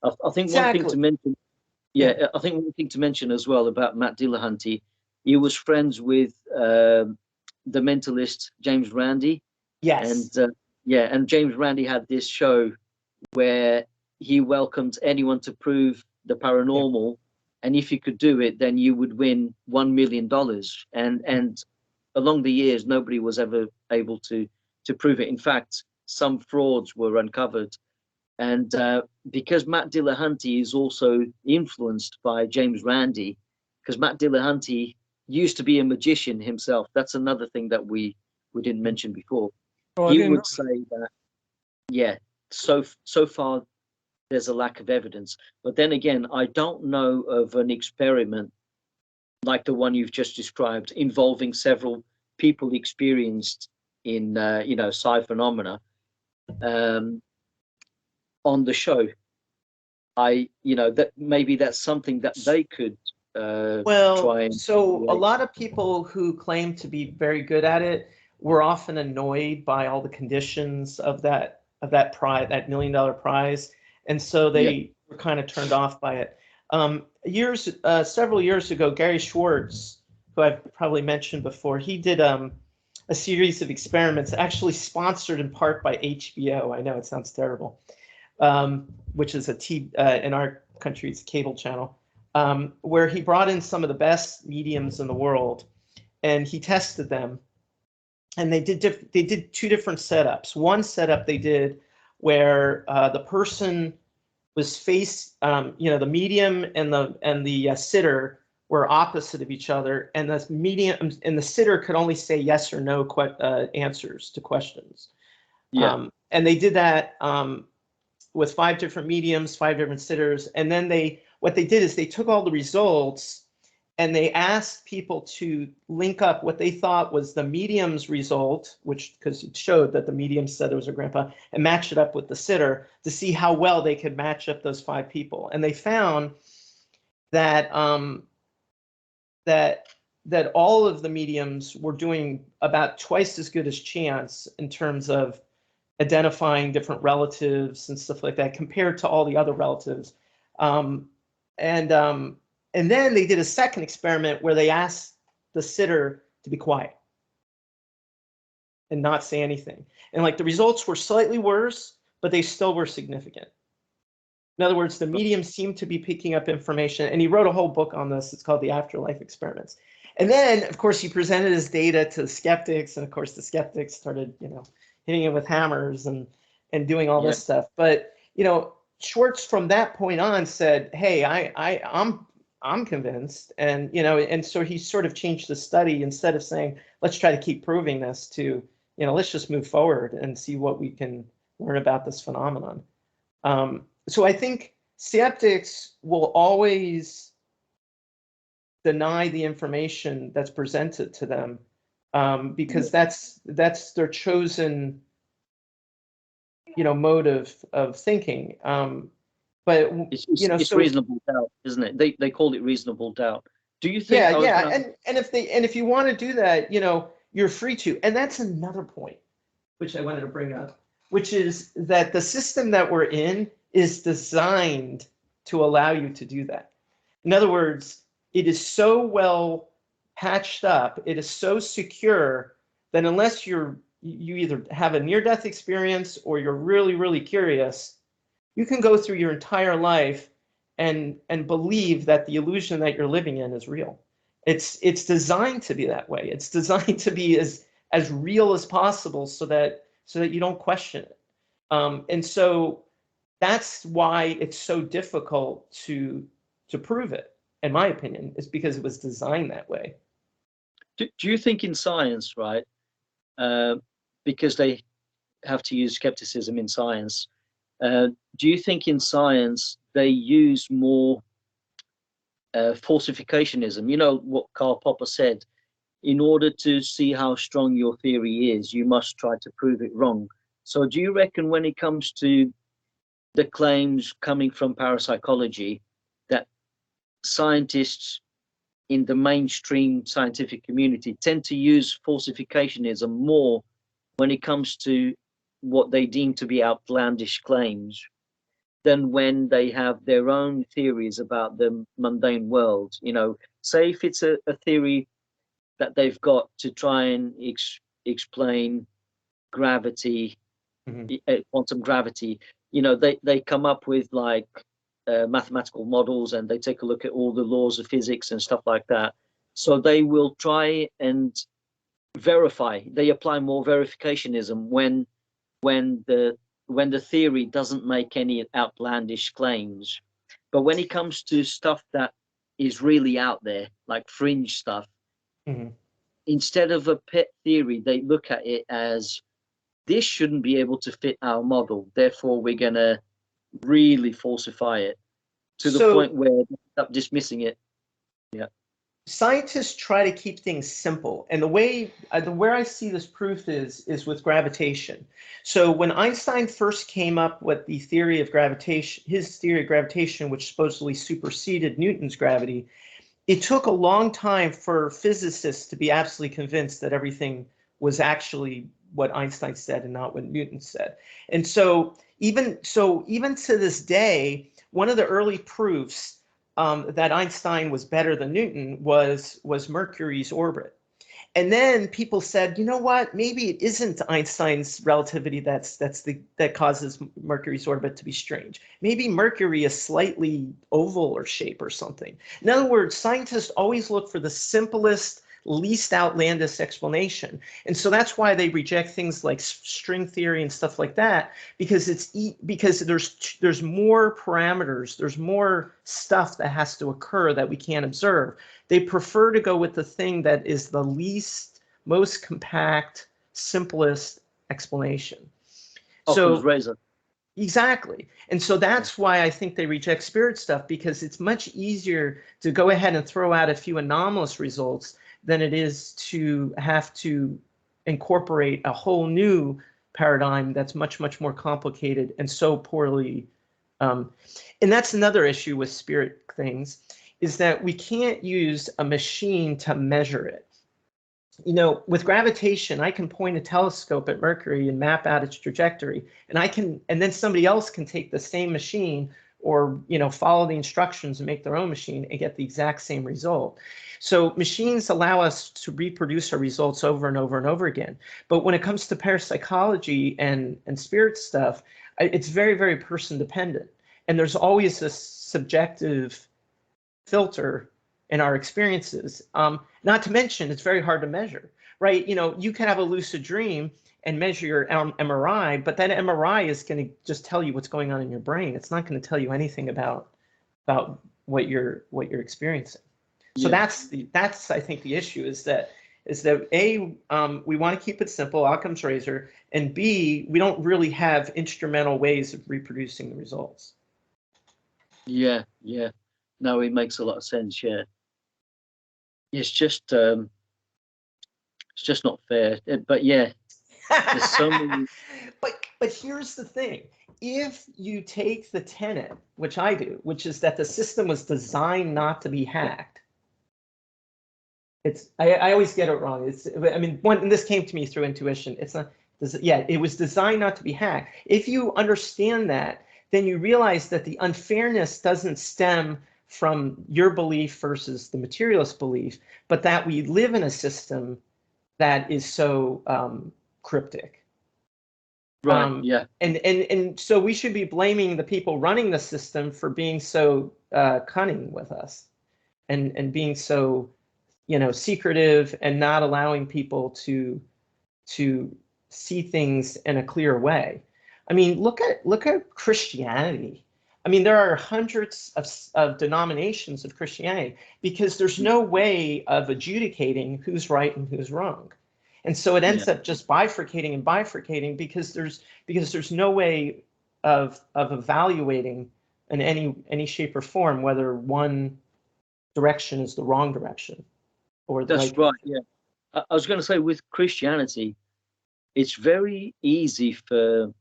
I think one thing to Exactly. mention, I think one thing to mention as well about Matt Dillahunty, he was friends with the mentalist James Randi, and Yes. and James Randi had this show where he welcomed anyone to prove the Yeah. paranormal, and if you could do it, then you would win $1 million. And along the years, nobody was ever able to prove it. In fact, some frauds were uncovered, and because Matt Dillahunty is also influenced by James Randi, because Matt Dillahunty used to be a magician himself. That's another thing that we didn't mention before. Oh, I He didn't know. would say that, yeah, so far there's a lack of evidence. But then again, I don't know of an experiment like the one you've just described involving several people experienced in psi phenomena um, on the show. That maybe that's something that they could Well, try and so a create. lot of people who claim to be very good at it were often annoyed by all the conditions of that prize, that $1 million prize, and so Yeah, they were kind of turned off by it. Several years ago, Gary Schwartz, who I've probably mentioned before, he did a series of experiments, actually sponsored in part by HBO. I know it sounds terrible, which is in our country, it's a cable channel, where he brought in some of the best mediums in the world, and he tested them. And they did two different setups. One setup they did where the person was the medium and the sitter were opposite of each other, and the medium and the sitter could only say yes or no answers to questions. yeah, And they did that with 5 different mediums, 5 different sitters, and then what they did is they took all the results and they asked people to link up what they thought was the medium's result, which because it showed that the medium said there was a grandpa, and match it up with the sitter to see how well they could match up those 5 people. And they found that that all of the mediums were doing about twice as good as chance in terms of identifying different relatives and stuff like that compared to all the other relatives. And then they did a second experiment where they asked the sitter to be quiet and not say anything. And like the results were slightly worse, but they still were significant. In other words, the medium seemed to be picking up information, and he wrote a whole book on this. It's called The Afterlife Experiments. And then, of course, he presented his data to the skeptics, and of course, the skeptics started, hitting it with hammers and doing all this stuff. But Schwartz from that point on said, "Hey, I'm convinced," and so he sort of changed the study. Instead of saying, "Let's try to keep proving this," to let's just move forward and see what we can learn about this phenomenon. So I think skeptics will always deny the information that's presented to them because that's their chosen mode of thinking. But it's reasonable doubt, isn't it? They call it reasonable doubt. Do you think? And if you want to do that, you're free to. And that's another point which I wanted to bring up, which is that the system that we're in is designed to allow you to do that. In other words, it is so well patched up, it is so secure that unless you either have a near-death experience or you're really, really curious, you can go through your entire life and believe that the illusion that you're living in is real. It's designed to be that way. It's designed to be as real as possible so that you don't question it. And so that's why it's so difficult to prove it, in my opinion, is because it was designed that way. Do you think in science, right? Because they have to use skepticism in science. Do you think in science they use more falsificationism? You know what Karl Popper said: in order to see how strong your theory is, you must try to prove it wrong. So do you reckon when it comes to the claims coming from parapsychology that scientists in the mainstream scientific community tend to use falsificationism more when it comes to what they deem to be outlandish claims? than when they have their own theories about the mundane world. You know, say if it's a theory that they've got to try and explain gravity, quantum gravity, you know, they come up with like mathematical models, and they take a look at all the laws of physics and stuff like that. So they will try and verify. They apply more verificationism when the theory doesn't make any outlandish claims. But when it comes to stuff that is really out there, like fringe stuff, instead of a pet theory, they look at it as, this shouldn't be able to fit our model, therefore we're going to really falsify it to the point where they end up dismissing it. Yeah. Scientists try to keep things simple, and the way where I see this proof is with gravitation. So when Einstein first came up with the theory of gravitation, his theory of gravitation, which supposedly superseded Newton's gravity, it took a long time for physicists to be absolutely convinced that everything was actually what Einstein said and not what Newton said. And so even to this day, one of the early proofs that Einstein was better than Newton was Mercury's orbit. And then people said, you know what, maybe it isn't Einstein's relativity that causes Mercury's orbit to be strange. Maybe Mercury is slightly oval or shape or something. In other words, scientists always look for the simplest, least outlandish explanation. And so that's why they reject things like string theory and stuff like that, because there's more parameters, there's more stuff that has to occur that we can't observe. They prefer to go with the thing that is the least, most compact, simplest explanation. Occam's razor. Exactly. And so that's why I think they reject spirit stuff, because it's much easier to go ahead and throw out a few anomalous results than it is to have to incorporate a whole new paradigm that's much, much more complicated and so poorly. And that's another issue with spirit things, is that we can't use a machine to measure it. You know, with gravitation, I can point a telescope at Mercury and map out its trajectory, and then somebody else can take the same machine, or, you know, follow the instructions and make their own machine and get the exact same result. So machines allow us to reproduce our results over and over and over again. But when it comes to parapsychology and spirit stuff, it's very, very person dependent. And there's always this subjective filter in our experiences. Not to mention, it's very hard to measure, right? You know, you can have a lucid dream and measure your MRI, but that MRI is going to just tell you what's going on in your brain. It's not going to tell you anything about what you're experiencing. So that's I think the issue is that A, we want to keep it simple, Occam's razor, and B, we don't really have instrumental ways of reproducing the results. Yeah. No, it makes a lot of sense. Yeah. It's just not fair. But yeah, there's so many. But here's the thing. If you take the tenet, which I do, which is that the system was designed not to be hacked. I always get it wrong. And this came to me through intuition. It's not, it was designed not to be hacked. If you understand that, then you realize that the unfairness doesn't stem from your belief versus the materialist belief, but that we live in a system that is so cryptic. Right. Yeah. And so we should be blaming the people running the system for being so cunning with us, and being so, you know, secretive, and not allowing people to see things in a clear way. I mean, look at Christianity. I mean, there are hundreds of denominations of Christianity, because there's no way of adjudicating who's right and who's wrong. And so it ends up just bifurcating and bifurcating, because there's no way of evaluating in any shape or form whether one direction is the wrong direction or the That's right. Yeah. I was going to say, with Christianity, it's very easy for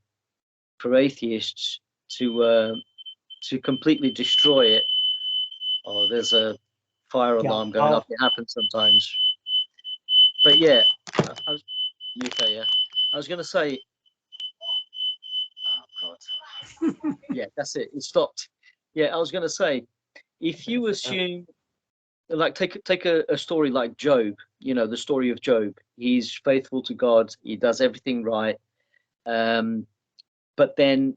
atheists to completely destroy it. Oh, there's a fire alarm going off. It happens sometimes. But yeah, I was going to say, oh God, Yeah, that's it. It stopped. Yeah, I was going to say, if you assume, like, take a story like Job. You know, the story of Job. He's faithful to God. He does everything right. Um, but then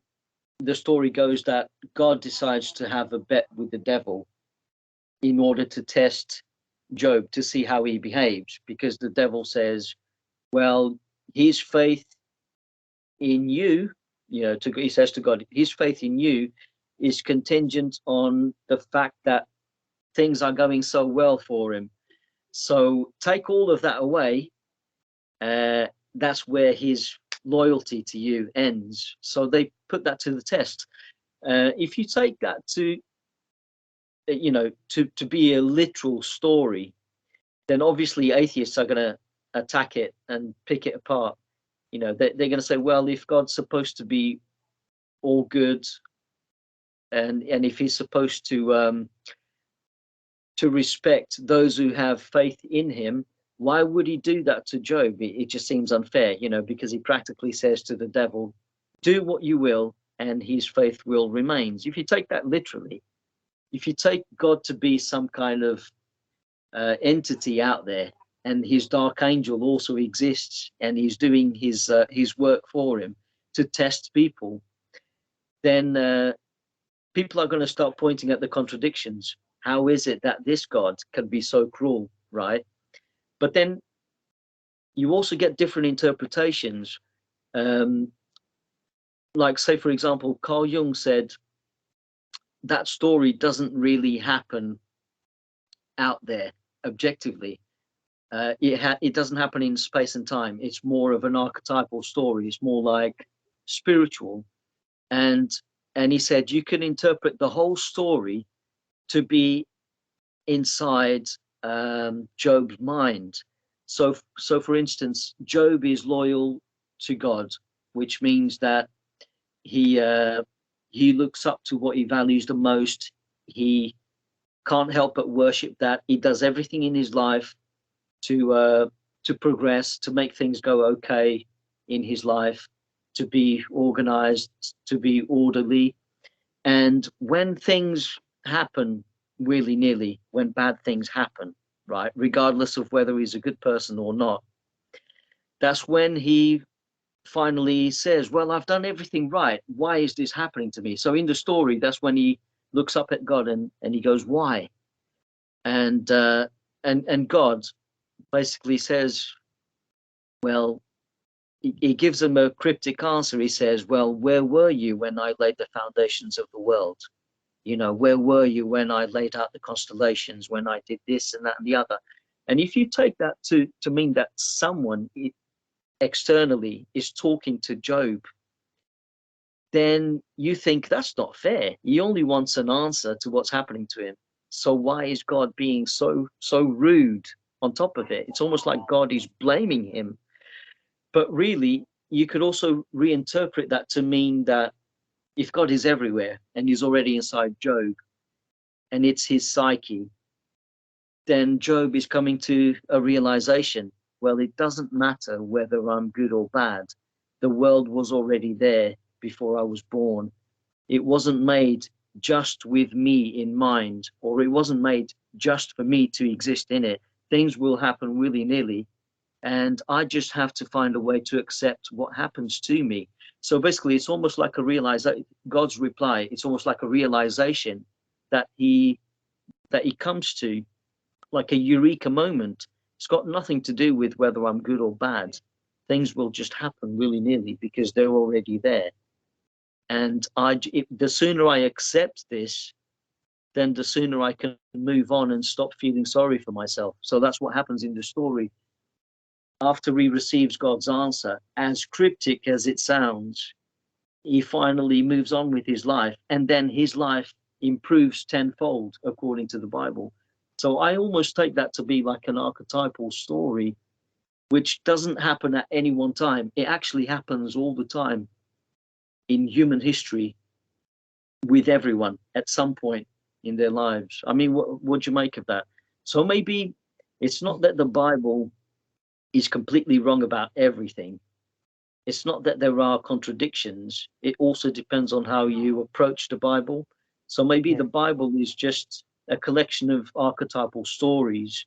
the story goes that God decides to have a bet with the devil in order to test Job to see how he behaves, because the devil says, well, his faith in you, he says to God, his faith in you is contingent on the fact that things are going so well for him. So take all of that away. That's where his loyalty to you ends. So they put that to the test. If you take that to, to be a literal story, then obviously atheists are going to attack it and pick it apart. They're going to say, well, if God's supposed to be all good, and if he's supposed to respect those who have faith in him, why would he do that to Job? It just seems unfair, because he practically says to the devil, do what you will, and his faith will remain. If you take that literally, if you take God to be some kind of entity out there, and his dark angel also exists, and he's doing his work for him to test people, then people are going to start pointing at the contradictions. How is it that this God can be so cruel, right? But then you also get different interpretations. Like, say, for example, Carl Jung said that story doesn't really happen out there objectively. It doesn't happen in space and time. It's more of an archetypal story. It's more like spiritual. And he said you can interpret the whole story to be inside Job's mind. So for instance, Job is loyal to God, which means that he looks up to what he values the most. He can't help but worship that. He does everything in his life to progress, to make things go okay in his life, to be organized, to be orderly. And when things happen willy-nilly, when bad things happen, right, regardless of whether he's a good person or not, that's when he finally says, well, I've done everything right. Why is this happening to me? So in the story, that's when he looks up at God and he goes, why? And God basically says, well, he gives him a cryptic answer. He says, well, where were you when I laid the foundations of the world? Where were you when I laid out the constellations, when I did this and that and the other? And if you take that to mean that someone externally is talking to Job, then you think that's not fair. He only wants an answer to what's happening to him. So why is God being so rude on top of it? It's almost like God is blaming him. But really, you could also reinterpret that to mean that if God is everywhere and he's already inside Job and it's his psyche, then Job is coming to a realization, well, it doesn't matter whether I'm good or bad. The world was already there before I was born. It wasn't made just with me in mind, or it wasn't made just for me to exist in it. Things will happen willy-nilly, and I just have to find a way to accept what happens to me. So basically, it's almost like a realization. God's reply, it's almost like a realization that he comes to, like a eureka moment. It's got nothing to do with whether I'm good or bad. Things will just happen willy-nilly because they're already there. And the sooner I accept this, then the sooner I can move on and stop feeling sorry for myself. So that's what happens in the story. After he receives God's answer, as cryptic as it sounds, he finally moves on with his life, and then his life improves tenfold according to the Bible. So I almost take that to be like an archetypal story, which doesn't happen at any one time. It actually happens all the time in human history with everyone at some point in their lives. I mean, what do you make of that? So maybe it's not that the Bible is completely wrong about everything, it's not that there are contradictions. It also depends on how you approach the Bible. So maybe the Bible is just a collection of archetypal stories.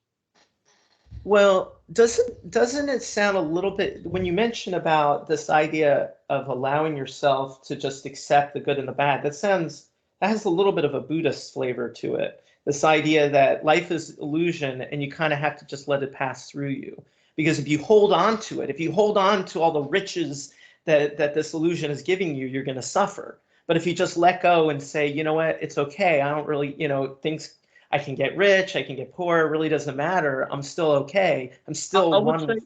Well, doesn't it sound a little bit, when you mention about this idea of allowing yourself to just accept the good and the bad, that has a little bit of a Buddhist flavor to it. This idea that life is illusion and you kind of have to just let it pass through you. Because if you hold on to it, if you hold on to all the riches that this illusion is giving you, you're going to suffer. But if you just let go and say, you know what, it's okay. I don't really, things, I can get rich, I can get poor, it really doesn't matter. I'm still okay. I'm still I would say,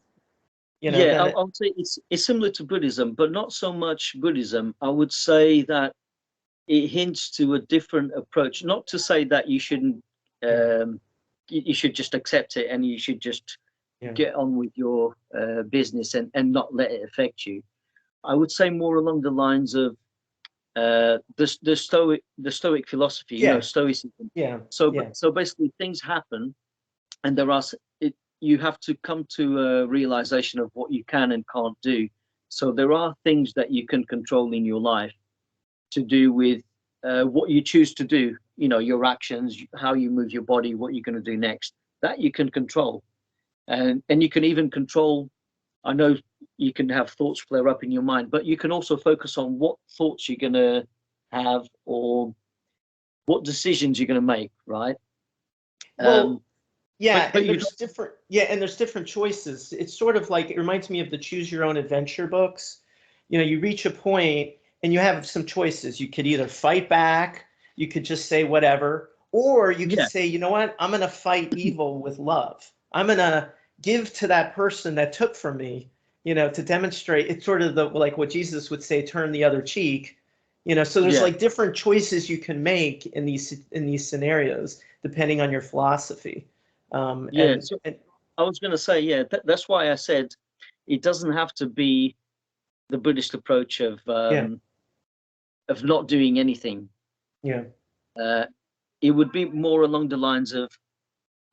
then I would say it's similar to Buddhism, but not so much Buddhism. I would say that it hints to a different approach. Not to say that you shouldn't, you should just accept it and you should just get on with your business and not let it affect you. I would say more along the lines of the Stoic philosophy, Stoicism. So basically, things happen, and you have to come to a realization of what you can and can't do. So there are things that you can control in your life to do with what you choose to do. Your actions, how you move your body, what you're going to do next. That you can control, and you can even control. I know you can have thoughts flare up in your mind, but you can also focus on what thoughts you're going to have or what decisions you're going to make, right? Well, there's different choices. It's sort of like, it reminds me of the choose your own adventure books. You reach a point and you have some choices. You could either fight back, you could just say whatever, or you could say, you know what, I'm going to fight evil with love. I'm going to give to that person that took from me, to demonstrate. It's sort of like what Jesus would say, turn the other cheek. So there's like different choices you can make in these scenarios depending on your philosophy. So I was going to say, that's why I said it doesn't have to be the Buddhist approach of not doing anything. It would be more along the lines of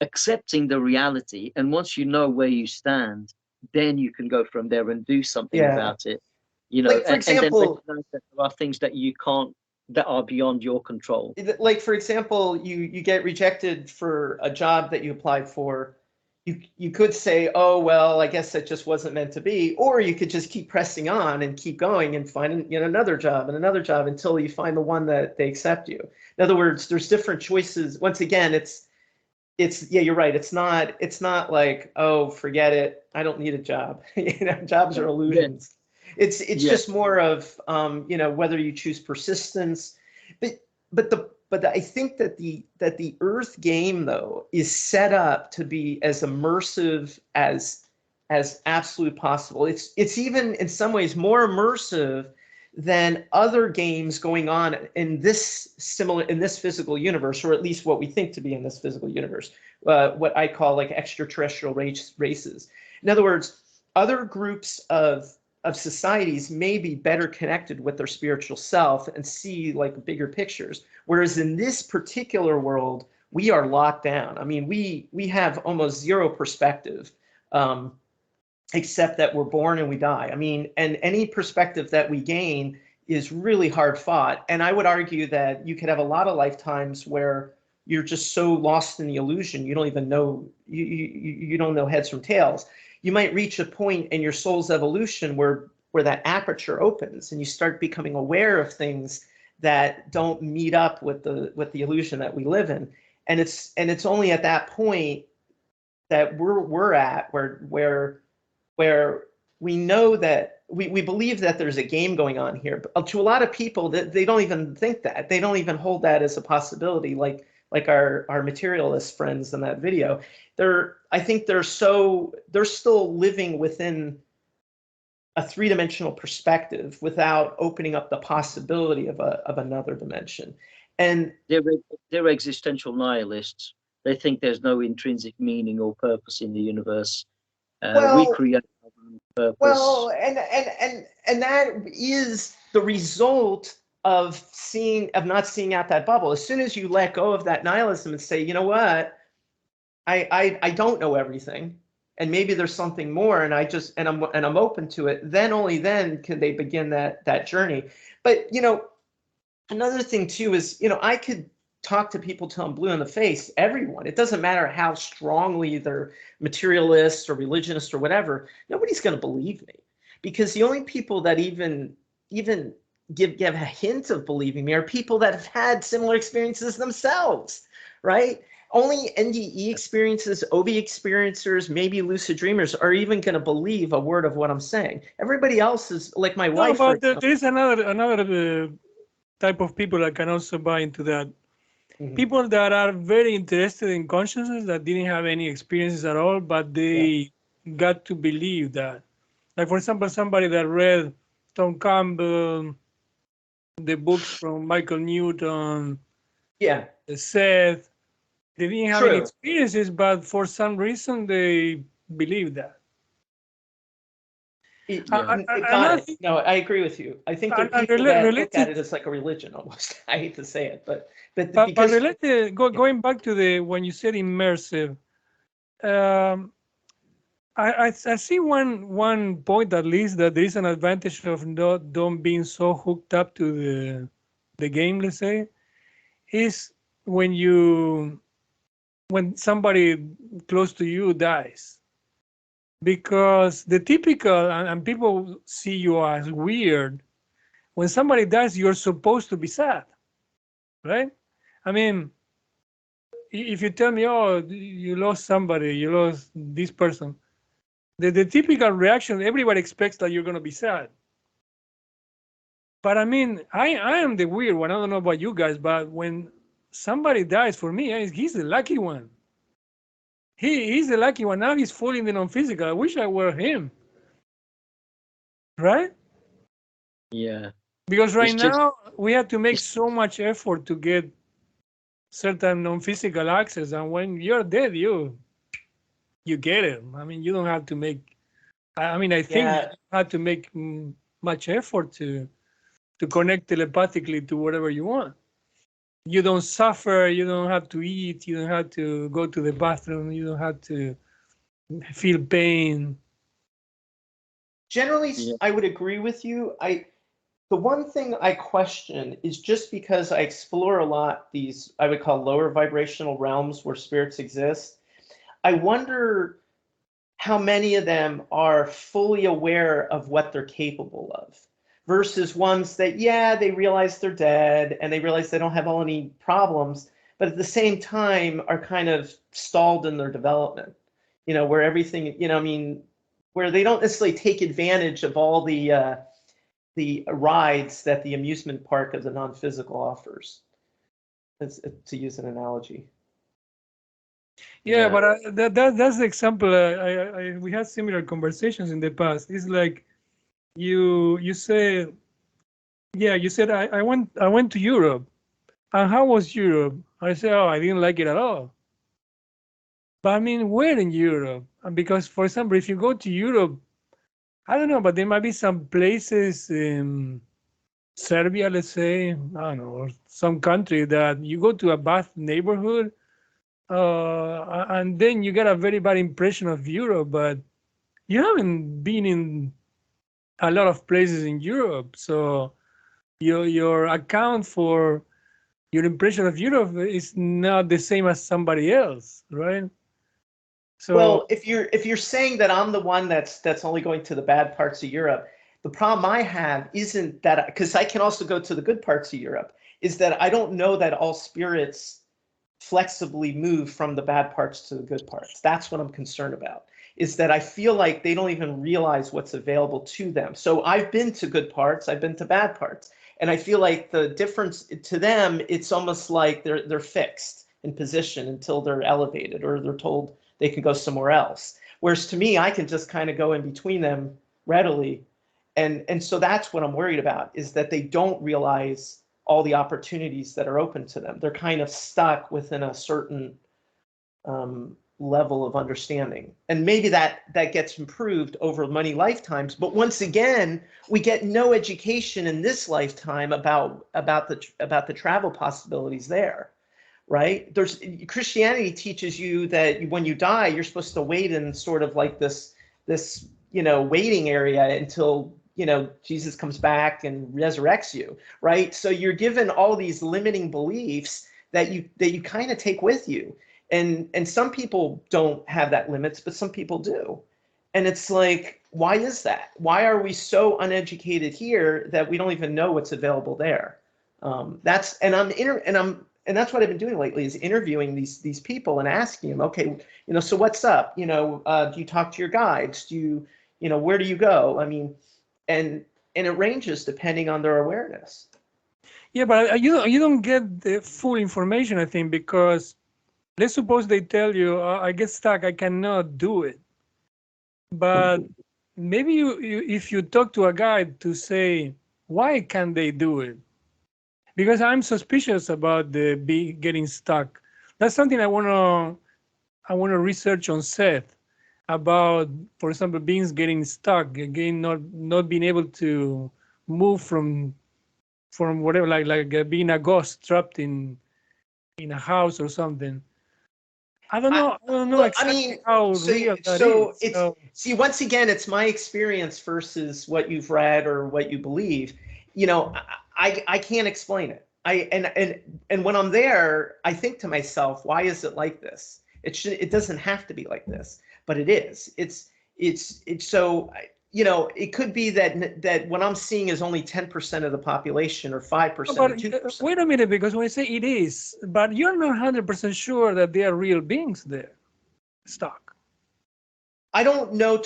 accepting the reality, and once you know where you stand, then you can go from there and do something about it. Like, for example, and then recognize that there are things that you can't, that are beyond your control. Like, for example, you get rejected for a job that you applied for. You could say, oh, well, I guess that just wasn't meant to be. Or you could just keep pressing on and keep going and find another job until you find the one that they accept you. In other words, there's different choices. Once again, it's you're right. It's not like, oh, forget it, I don't need a job. Jobs are illusions. It's just more of whether you choose persistence, but I think that the Earth game, though, is set up to be as immersive as absolutely possible. It's even in some ways more immersive than other games going on in this physical universe, or at least what we think to be in this physical universe, what I call like extraterrestrial races. In other words, other groups of societies may be better connected with their spiritual self and see like bigger pictures. Whereas in this particular world, we are locked down. I mean, we have almost zero perspective, except that we're born and we die. I mean, and any perspective that we gain is really hard fought. And I would argue that you could have a lot of lifetimes where you're just so lost in the illusion, you don't even know, you don't know heads from tails. You might reach a point in your soul's evolution where that aperture opens and you start becoming aware of things that don't meet up with the illusion that we live in. And it's only at that point that we're at where we know that we believe that there's a game going on here. But to a lot of people, that they don't even think that. They don't even hold that as a possibility, like our materialist friends in that video. I think they're still living within a three-dimensional perspective without opening up the possibility of another dimension. And they're existential nihilists. They think there's no intrinsic meaning or purpose in the universe. We create our own purpose. Well, and that is the result of not seeing out that bubble. As soon as you let go of that nihilism and say, you know what, I don't know everything, and maybe there's something more, and I'm open to it, then only then can they begin that journey. But another thing too is, I could talk to people till I'm blue in the face, everyone. It doesn't matter how strongly they're materialist or religionist or whatever, nobody's going to believe me, because the only people that even give a hint of believing me are people that have had similar experiences themselves, right? Only NDE experiences, OB experiencers, maybe lucid dreamers are even going to believe a word of what I'm saying. Everybody else is like my No, wife. but there is another type of people that can also buy into that. Mhm. People that are very interested in consciousness, that didn't have any experiences at all, but they got to believe that. Like, for example, somebody that read Tom Campbell, the books from Michael Newton, Seth, they didn't have any experiences, but for some reason they believe that. No, I agree with you. I think there are people that look at it as like a religion almost. I hate to say it, but related, going back to when you said immersive, I see one point at least, that there is an advantage of don't being so hooked up to the game, let's say, is when somebody close to you dies. Because the typical, and people see you as weird, when somebody dies, you're supposed to be sad, right? I mean, if you tell me, oh, you lost somebody, you lost this person, the typical reaction, everybody expects that you're going to be sad. But I mean, I am the weird one. I don't know about you guys, but when somebody dies, for me, he's the lucky one. He's the lucky one. Now he's falling in on physical. I wish I were him. Right? Yeah. Because right now we have to make so much effort to get certain non-physical access, and when you're dead, you get it. I mean, you don't have to make. I mean, I think you have to make much effort to connect telepathically to whatever you want. You don't suffer. You don't have to eat. You don't have to go to the bathroom. You don't have to feel pain. Generally, I would agree with you. The one thing I question is, just because I explore a lot these, I would call lower vibrational realms where spirits exist, I wonder how many of them are fully aware of what they're capable of, versus ones that, they realize they're dead and they realize they don't have any problems, but at the same time are kind of stalled in their development, where everything, where they don't necessarily take advantage of all the rides that the amusement park of the non-physical offers, to use an analogy. Yeah, but that's the example. We had similar conversations in the past. It's like you say, you said I went to Europe, and how was Europe? I said, oh, I didn't like it at all. But I mean, where in Europe? And because, for example, if you go to Europe, I don't know, but there might be some places in Serbia, let's say, I don't know, or some country that you go to a bad neighborhood, and then you get a very bad impression of Europe, but you haven't been in a lot of places in Europe, so your account for your impression of Europe is not the same as somebody else, right? So, well, if you're saying that I'm the one that's only going to the bad parts of Europe, the problem I have isn't that, because I can also go to the good parts of Europe, is that I don't know that all spirits flexibly move from the bad parts to the good parts. That's what I'm concerned about, is that I feel like they don't even realize what's available to them. So I've been to good parts, I've been to bad parts, and I feel like the difference to them, it's almost like they're fixed in position until they're elevated or they're told they can go somewhere else. Whereas to me, I can just kind of go in between them readily. And so that's what I'm worried about, is that they don't realize all the opportunities that are open to them. They're kind of stuck within a certain level of understanding. And maybe that gets improved over many lifetimes. But once again, we get no education in this lifetime about the travel possibilities there. right? Christianity teaches you that when you die, you're supposed to wait in sort of like this waiting area until Jesus comes back and resurrects you, right? So you're given all these limiting beliefs that you kind of take with you, and some people don't have that limits, but some people do, and it's like, why is that? Why are we so uneducated here that we don't even know what's available there? That's what I've been doing lately, is interviewing these people and asking them, okay, so what's up? Do you talk to your guides? Do you, where do you go? I mean, and it ranges depending on their awareness. Yeah, but you don't get the full information, I think, because let's suppose they tell you, I get stuck, I cannot do it. But maybe you if you talk to a guide to say, why can't they do it? Because I'm suspicious about getting stuck. That's something I want to research on Seth, about, for example, beings getting stuck, again, not being able to move from whatever, like being a ghost trapped in a house or something. I don't know exactly how real that is. See, once again, it's my experience versus what you've read or what you believe. I can't explain it. And when I'm there, I think to myself, why is it like this? It doesn't have to be like this, but it is. It's so, it could be that what I'm seeing is only 10% of the population, or 5%, or 2%. Wait a minute, because when I say it is, but you're not 100% sure that they are real beings there, stuck. I don't know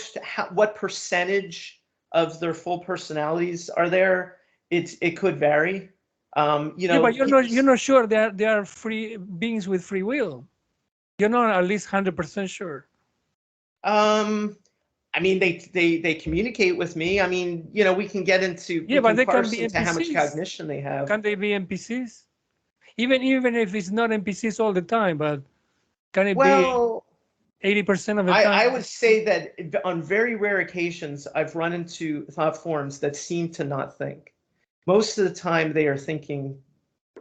what percentage of their full personalities are there. It could vary. Yeah, but you're not sure they are free beings with free will. You're not at least 100% sure. I mean, they communicate with me. I mean, we can get into, but they can parse be into NPCs. how much cognition they have. Can they be NPCs? Even if it's not NPCs all the time, but can it be 80% of the time? I would say that on very rare occasions, I've run into thought forms that seem to not think. Most of the time, they are thinking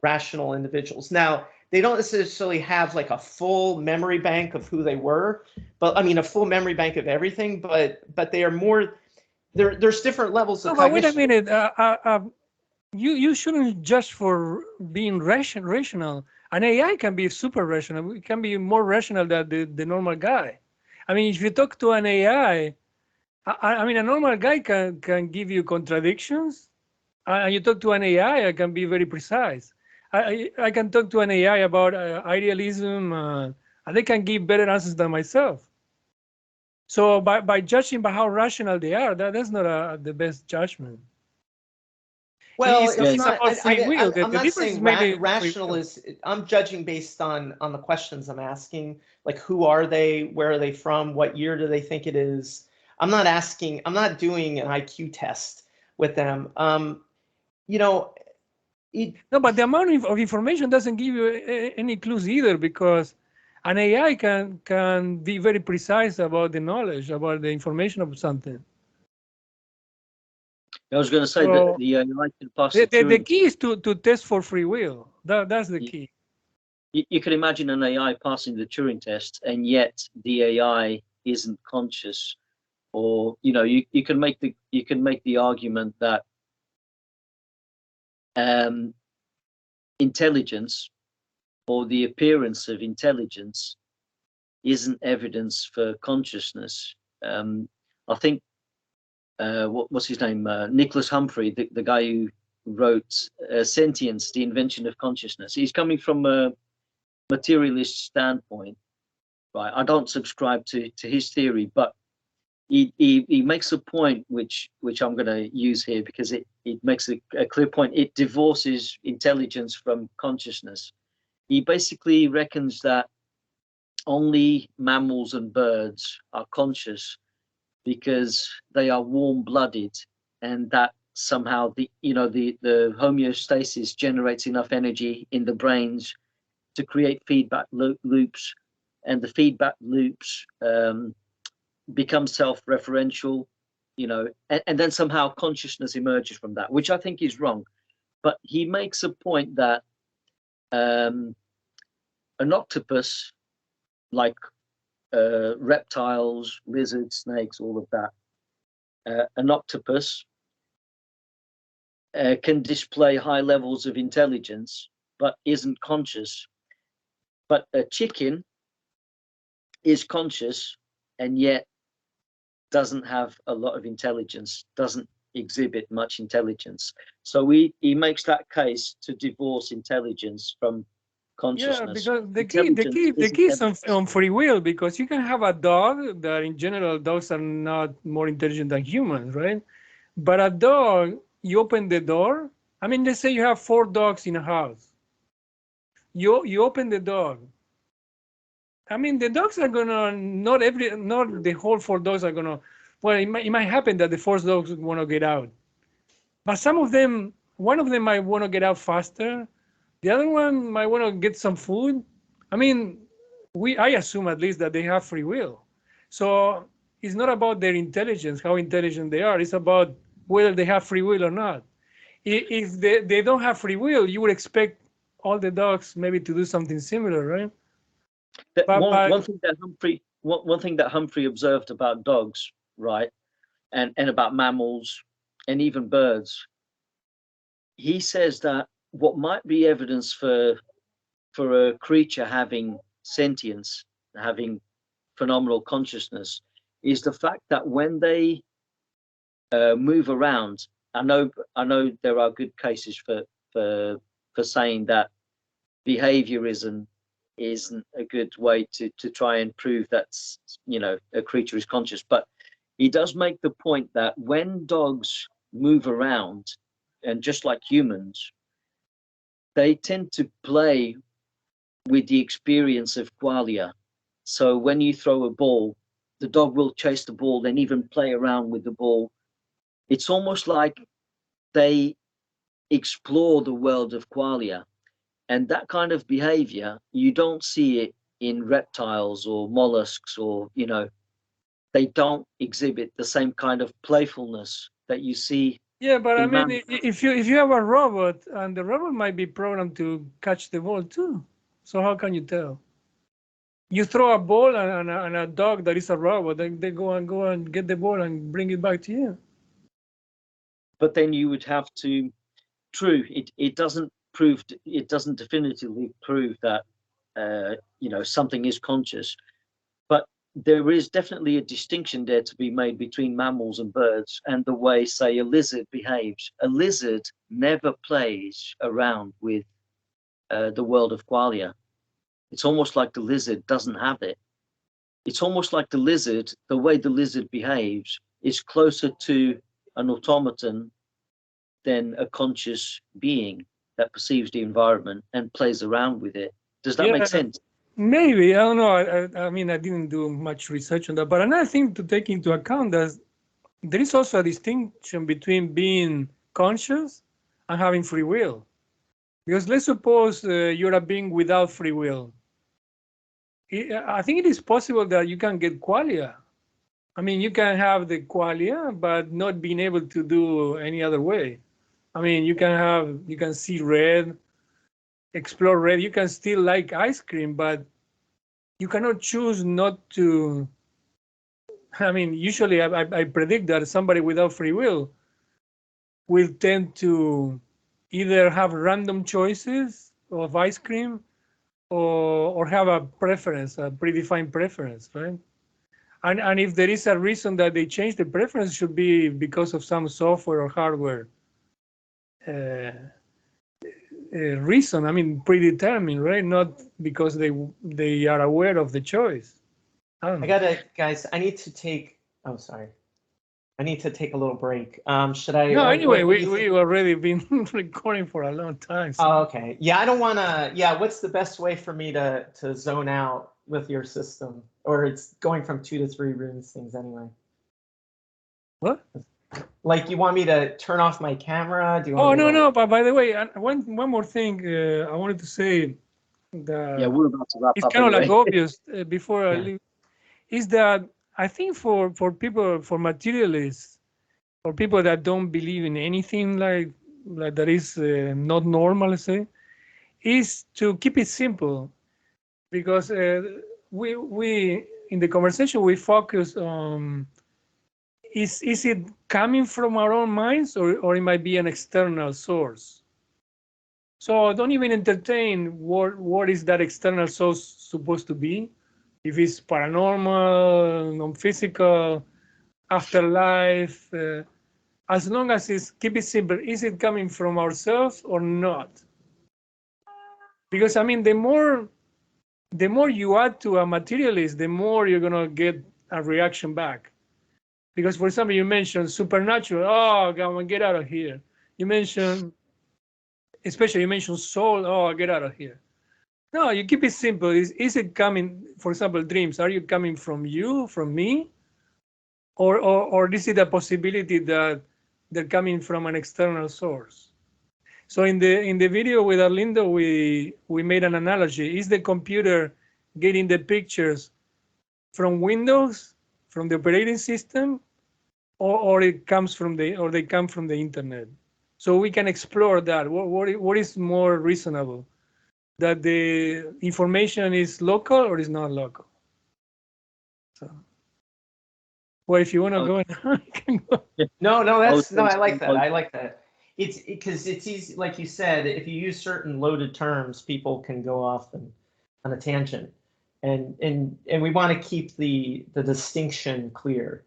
rational individuals. Now, they don't necessarily have like a full memory bank of who they were, but I mean a full memory bank of everything. But they are more. There's different levels of cognition. But wait a minute. You shouldn't judge for being rational. An AI can be super rational. It can be more rational than the normal guy. I mean, if you talk to an AI, I mean, a normal guy can give you contradictions. And you talk to an AI, I can be very precise. I can talk to an AI about idealism, and they can give better answers than myself. So by judging by how rational they are, that's not the best judgment. Well, it's not about free will. I'm not saying rational is. I'm judging based on the questions I'm asking. Like, who are they? Where are they from? What year do they think it is? I'm not doing an IQ test with them. No, but the amount of information doesn't give you any clues either, because an AI can be very precise about the knowledge, about the information of something. I was going to say that the AI can pass the key is to test for free will. That's the key. You can imagine an AI passing the Turing test, and yet the AI isn't conscious, or you can make the argument that intelligence, or the appearance of intelligence, isn't evidence for consciousness. I think what's his name? Nicholas Humphrey, the guy who wrote Sentience, the Invention of Consciousness. He's coming from a materialist standpoint, right? I don't subscribe to his theory, but he makes a point which I'm going to use here, because it makes a clear point. It divorces intelligence from consciousness. He basically reckons that only mammals and birds are conscious because they are warm-blooded, and that somehow the homeostasis generates enough energy in the brains to create feedback loops, and the feedback loops become self-referential, and then somehow consciousness emerges from that, which I think is wrong. But he makes a point that an octopus, like reptiles, lizards, snakes, all of that, an octopus can display high levels of intelligence, but isn't conscious. But a chicken is conscious and yet doesn't have a lot of intelligence, doesn't exhibit much intelligence. So he makes that case to divorce intelligence from consciousness. Yeah, because the key is on free will, because you can have a dog that in general dogs are not more intelligent than humans, right? But a dog, you open the door. I mean, let's say you have 4 dogs in a house. You open the door. I mean, the dogs are gonna not the whole 4 dogs are gonna. Well, it might happen that the 4 dogs want to get out, but some of them, one of them might want to get out faster. The other one might want to get some food. I mean, I assume at least that they have free will. So it's not about their intelligence, how intelligent they are. It's about whether they have free will or not. If they don't have free will, you would expect all the dogs maybe to do something similar, right? One thing that Humphrey observed about dogs, right, and about mammals and even birds, he says that what might be evidence for a creature having sentience, having phenomenal consciousness, is the fact that when they move around, I know there are good cases for saying that behaviorism isn't a good way to try and prove that, you know, a creature is conscious, but he does make the point that when dogs move around, and just like humans, they tend to play with the experience of qualia. So when you throw a ball, the dog will chase the ball, then even play around with the ball. It's almost like they explore the world of qualia. And that kind of behavior, you don't see it in reptiles or mollusks, or, you know, they don't exhibit the same kind of playfulness that you see. Yeah, but I mean, if you have a robot, and the robot might be programmed to catch the ball too, so how can you tell? You throw a ball and a dog that is a robot, they go and get the ball and bring it back to you. But then you would have to, true, it doesn't definitively prove that you know, something is conscious, but there is definitely a distinction there to be made between mammals and birds, and the way, say, a lizard behaves. A lizard never plays around with the world of qualia. It's almost like the lizard doesn't have it. It's almost like the lizard, the way the lizard behaves, is closer to an automaton than a conscious being that perceives the environment and plays around with it. Does that make sense? Maybe, I don't know. I mean, I didn't do much research on that. But another thing to take into account is there is also a distinction between being conscious and having free will. Because let's suppose you're a being without free will. I think it is possible that you can get qualia. I mean, you can have the qualia, but not being able to do any other way. I mean, you can see red, explore red. You can still like ice cream, but you cannot choose not to. I mean, usually I predict that somebody without free will tend to either have random choices of ice cream or have a preference, a predefined preference, right? And if there is a reason that they change the preference, should be because of some software or hardware reason. I mean, predetermined, right? Not because they are aware of the choice. Guys, I need to take. Oh, sorry. I need to take a little break. Should I? No, anyway, we've already been recording for a long time. So. Oh, okay. Yeah, I don't want to. Yeah, what's the best way for me to zone out with your system? Or it's going from 2 to 3 rooms things anyway. What? Like, you want me to turn off my camera? Do you want no. But by the way, one more thing I wanted to say. Yeah, we're about to wrap it's up. It's kind of anyway. like obvious before I leave. Is that I think for people, for materialists, for people that don't believe in anything like that is not normal, let's say, is to keep it simple. because we in the conversation we focus on is it coming from our own minds, or it might be an external source. So don't even entertain what is that external source supposed to be. If it's paranormal, non-physical, afterlife, as long as it's, keep it simple, is it coming from ourselves or not? Because I mean, the more you add to a materialist, the more you're gonna get a reaction back. Because for example, you mentioned supernatural. Oh, God, get out of here. You mentioned, especially you mentioned soul. Oh, get out of here. No, you keep it simple. Is it coming, for example, dreams? Are you coming from you, from me? Or is it a possibility that they're coming from an external source? So in the video with Arlindo, we made an analogy. Is the computer getting the pictures from Windows, from the operating system, or it comes from they come from the internet? So we can explore that. What is more reasonable? That the information is local or is not local? So, well, if you want to go, you can go. No, was I like thinking that. I like that. It's because it's easy, like you said, if you use certain loaded terms, people can go off on a tangent. And we want to keep the distinction clear.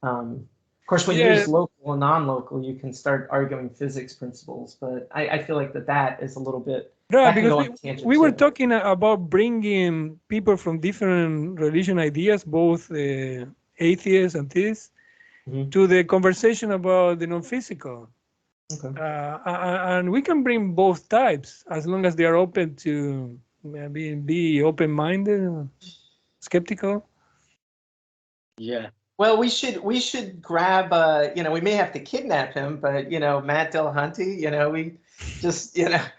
Of course, when you use local and non-local, you can start arguing physics principles, but I feel like that is a little bit. Right, because we were talking about bringing people from different religion ideas, both atheists and theists, to the conversation about the non-physical. Okay. And we can bring both types as long as they are open to be open-minded, skeptical. Yeah. Well, we should grab. We may have to kidnap him, but Matt Dillahunty. We just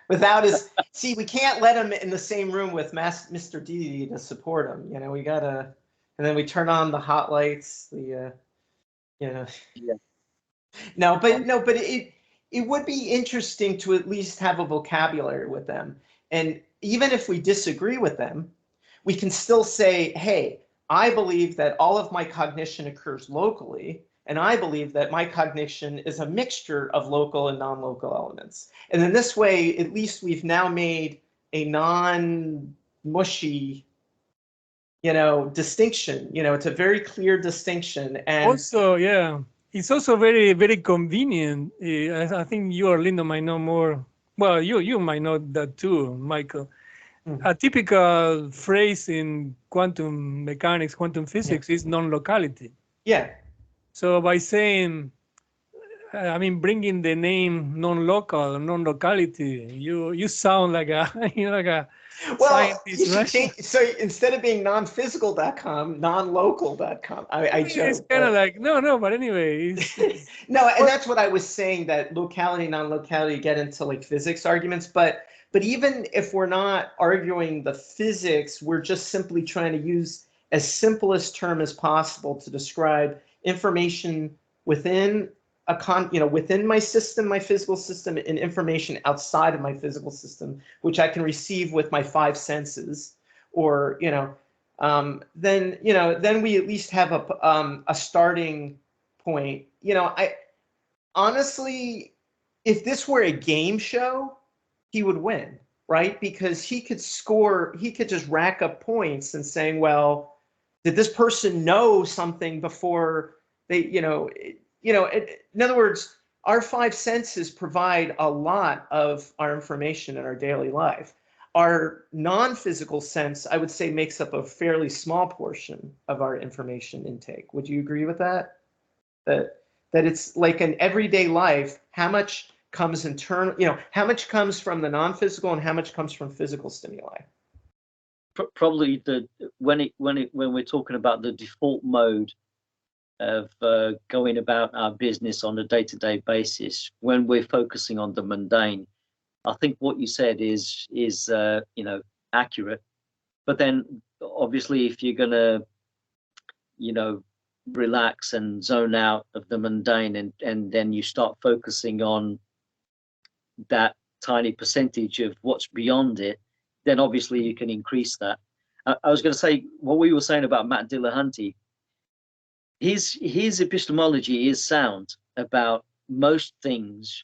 without his. See, we can't let him in the same room with Mr. D to support him. We gotta, and then we turn on the hot lights. Yeah. No, but it would be interesting to at least have a vocabulary with them, and even if we disagree with them, we can still say, hey, I believe that all of my cognition occurs locally, and I believe that my cognition is a mixture of local and non-local elements. And in this way, at least we've now made a non-mushy, distinction. It's a very clear distinction. And also, yeah, it's also very, very convenient. I think you, Arlindo, might know more. Well, you might know that too, Michael. A typical phrase in quantum mechanics, quantum physics is non-locality. Yeah. So by saying, bringing the name non-local, non-locality, you sound like a, like a scientist, right? Change, so instead of being non-physical.com, non-local.com. I joke. It's kind of like, no, but anyway. No, and that's what I was saying, that locality, non-locality get into like physics arguments, but even if we're not arguing the physics, we're just simply trying to use as simplest term as possible to describe information within within my system, my physical system, and information outside of my physical system, which I can receive with my five senses, or then we at least have a starting point. I honestly, if this were a game show, he would win, right? Because he could just rack up points and saying, well, did this person know something before they, in other words, our five senses provide a lot of our information in our daily life. Our non-physical sense, I would say, makes up a fairly small portion of our information intake. Would you agree with that? That it's like in everyday life, how much comes internal, how much comes from the non-physical and how much comes from physical stimuli? Probably when we're talking about the default mode of going about our business on a day-to-day basis, when we're focusing on the mundane, I think what you said is accurate. But then obviously if you're gonna relax and zone out of the mundane, and then you start focusing on that tiny percentage of what's beyond it, then obviously you can increase that. I was going to say what we were saying about Matt Dillahunty. His epistemology is sound about most things,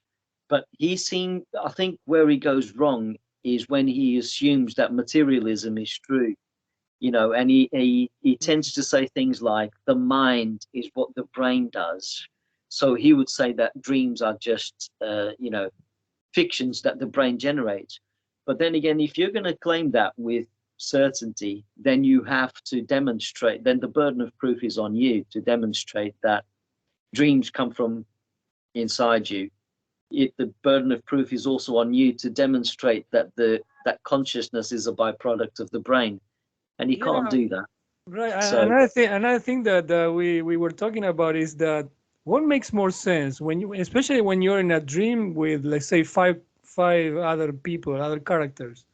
but I think where he goes wrong is when he assumes that materialism is true, and he tends to say things like the mind is what the brain does. So he would say that dreams are just, fictions that the brain generates. But then again, if you're going to claim that with certainty, then you have to demonstrate, then the burden of proof is on you to demonstrate that dreams come from inside you. The burden of proof is also on you to demonstrate that that consciousness is a byproduct of the brain, and you can't do that. Right. So Another thing that we were talking about is that what makes more sense when you, especially when you're in a dream with, let's say, five other people, other characters,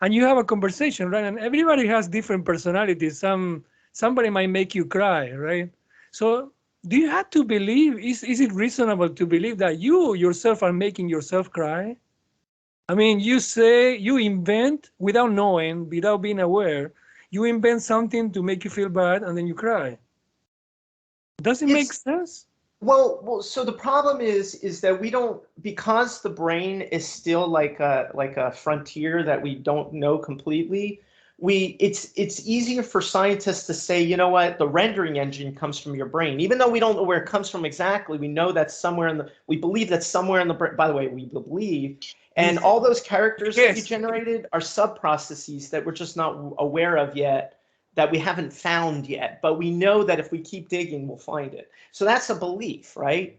and you have a conversation, right? And everybody has different personalities. Somebody might make you cry, right? So do you have to believe? Is it reasonable to believe that you yourself are making yourself cry? I mean, you invent without knowing, without being aware. You invent something to make you feel bad, and then you cry. Does it make sense? Well, so the problem is that we don't, because the brain is still like a frontier that we don't know completely. It's easier for scientists to say, you know what, the rendering engine comes from your brain, even though we don't know where it comes from exactly. We know that we believe that somewhere in the brain. By the way, we believe, and all those characters that you generated are sub-processes that we're just not aware of yet, that we haven't found yet, but we know that if we keep digging, we'll find it. So that's a belief, right?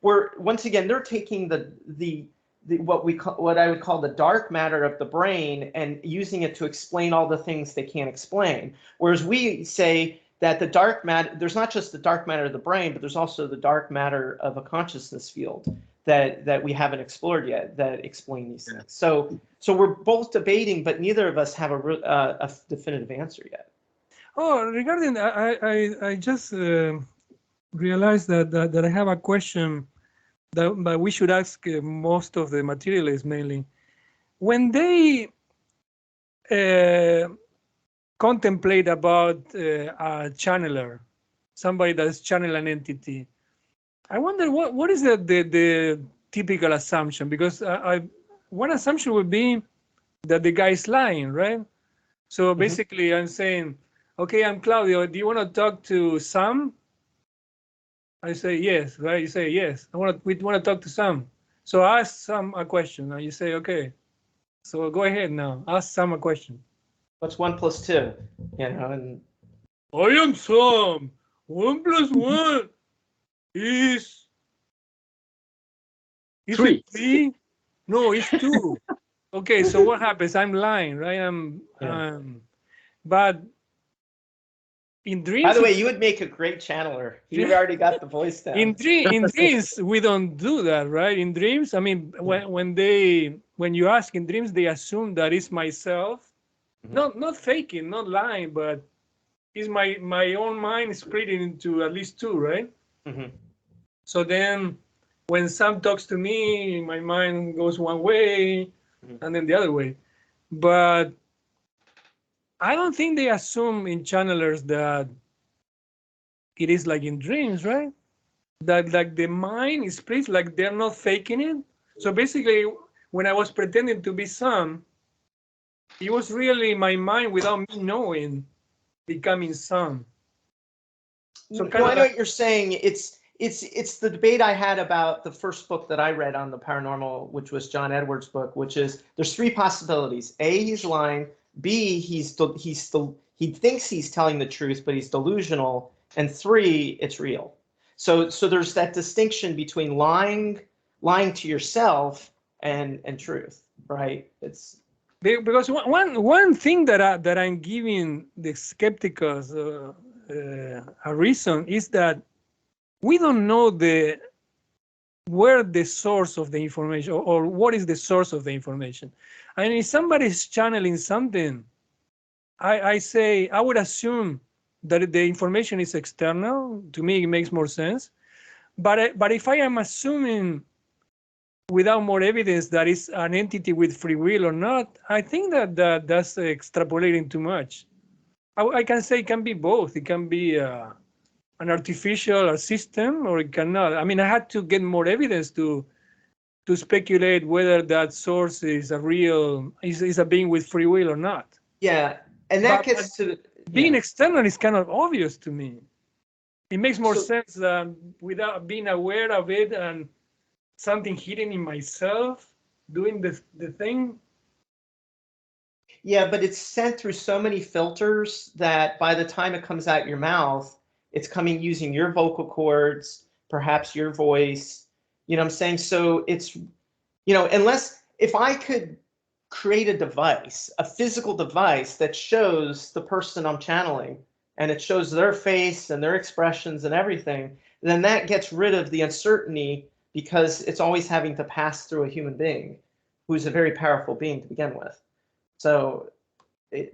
Once again, they're taking what I would call the dark matter of the brain and using it to explain all the things they can't explain. Whereas we say that the dark matter, there's not just the dark matter of the brain, but there's also the dark matter of a consciousness field that we haven't explored yet that explain these things. So we're both debating, but neither of us have a definitive answer yet. Oh, regarding I just realized that I have a question that we should ask most of the materialists mainly. When they contemplate about a channeler, somebody that's channel an entity, I wonder what is the typical assumption? Because one assumption would be that the guy is lying, right? So basically, I'm saying, okay, I'm Claudio. Do you want to talk to Sam? I say yes, right? You say yes. We want to talk to Sam. So ask Sam a question. And you say, okay. So go ahead now. Ask Sam a question. What's 1 + 2? And I am Sam. 1 + 1 is 3. It 3? No, it's 2. Okay, so what happens? I'm lying, right? But in dreams, by the way, you would make a great channeler. You already got the voice down. In dreams, we don't do that, right? In dreams, I mean, when you ask in dreams, they assume that it's myself, not faking, not lying, but it's my own mind split into at least 2, right? So then, when Sam talks to me, my mind goes one way, and then the other way. But I don't think they assume in channelers that it is like in dreams, right? That like the mind is split, like they're not faking it. So basically, when I was pretending to be Sam, it was really my mind without me knowing becoming Sam. So I know what you're saying. It's the debate I had about the first book that I read on the paranormal, which was John Edwards' book, which is there's 3 possibilities. A, he's lying. B, he thinks he's telling the truth, but he's delusional. And 3, it's real. So there's that distinction between lying to yourself and truth, right? It's because one thing that I'm giving the skeptics a reason is that we don't know where the source of the information or what is the source of the information. I mean, if somebody's channeling something, I would assume that the information is external. To me, it makes more sense. But if I am assuming without more evidence that it's an entity with free will or not, I think that's extrapolating too much. I can say it can be both. It can be an artificial system, or it cannot. I mean, I had to get more evidence to speculate whether that source is a being with free will or not. Yeah, and that But gets to being yeah. external is kind of obvious to me. It makes more So- sense than without being aware of it and something hidden in myself doing the thing. Yeah, but it's sent through so many filters that by the time it comes out your mouth, it's coming using your vocal cords, perhaps your voice. You know what I'm saying? So it's, unless if I could create a device, a physical device that shows the person I'm channeling and it shows their face and their expressions and everything, then that gets rid of the uncertainty because it's always having to pass through a human being who's a very powerful being to begin with. So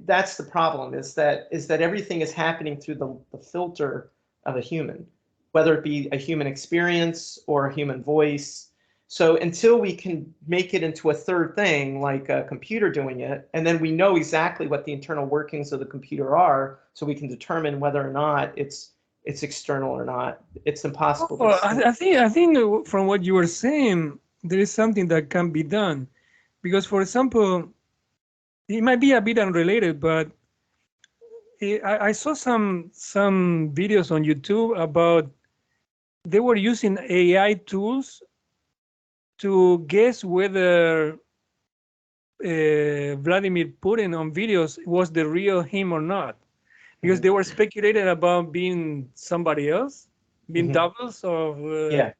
that's the problem, is that everything is happening through the filter of a human, whether it be a human experience or a human voice. So until we can make it into a third thing, like a computer doing it, and then we know exactly what the internal workings of the computer are, so we can determine whether or not it's external or not, it's impossible. Oh, I think from what you were saying, there is something that can be done. Because, for example, it might be a bit unrelated, but I saw some videos on YouTube about they were using AI tools to guess whether Vladimir Putin on videos was the real him or not, because they were speculating about being somebody else, being doubles of Yeah,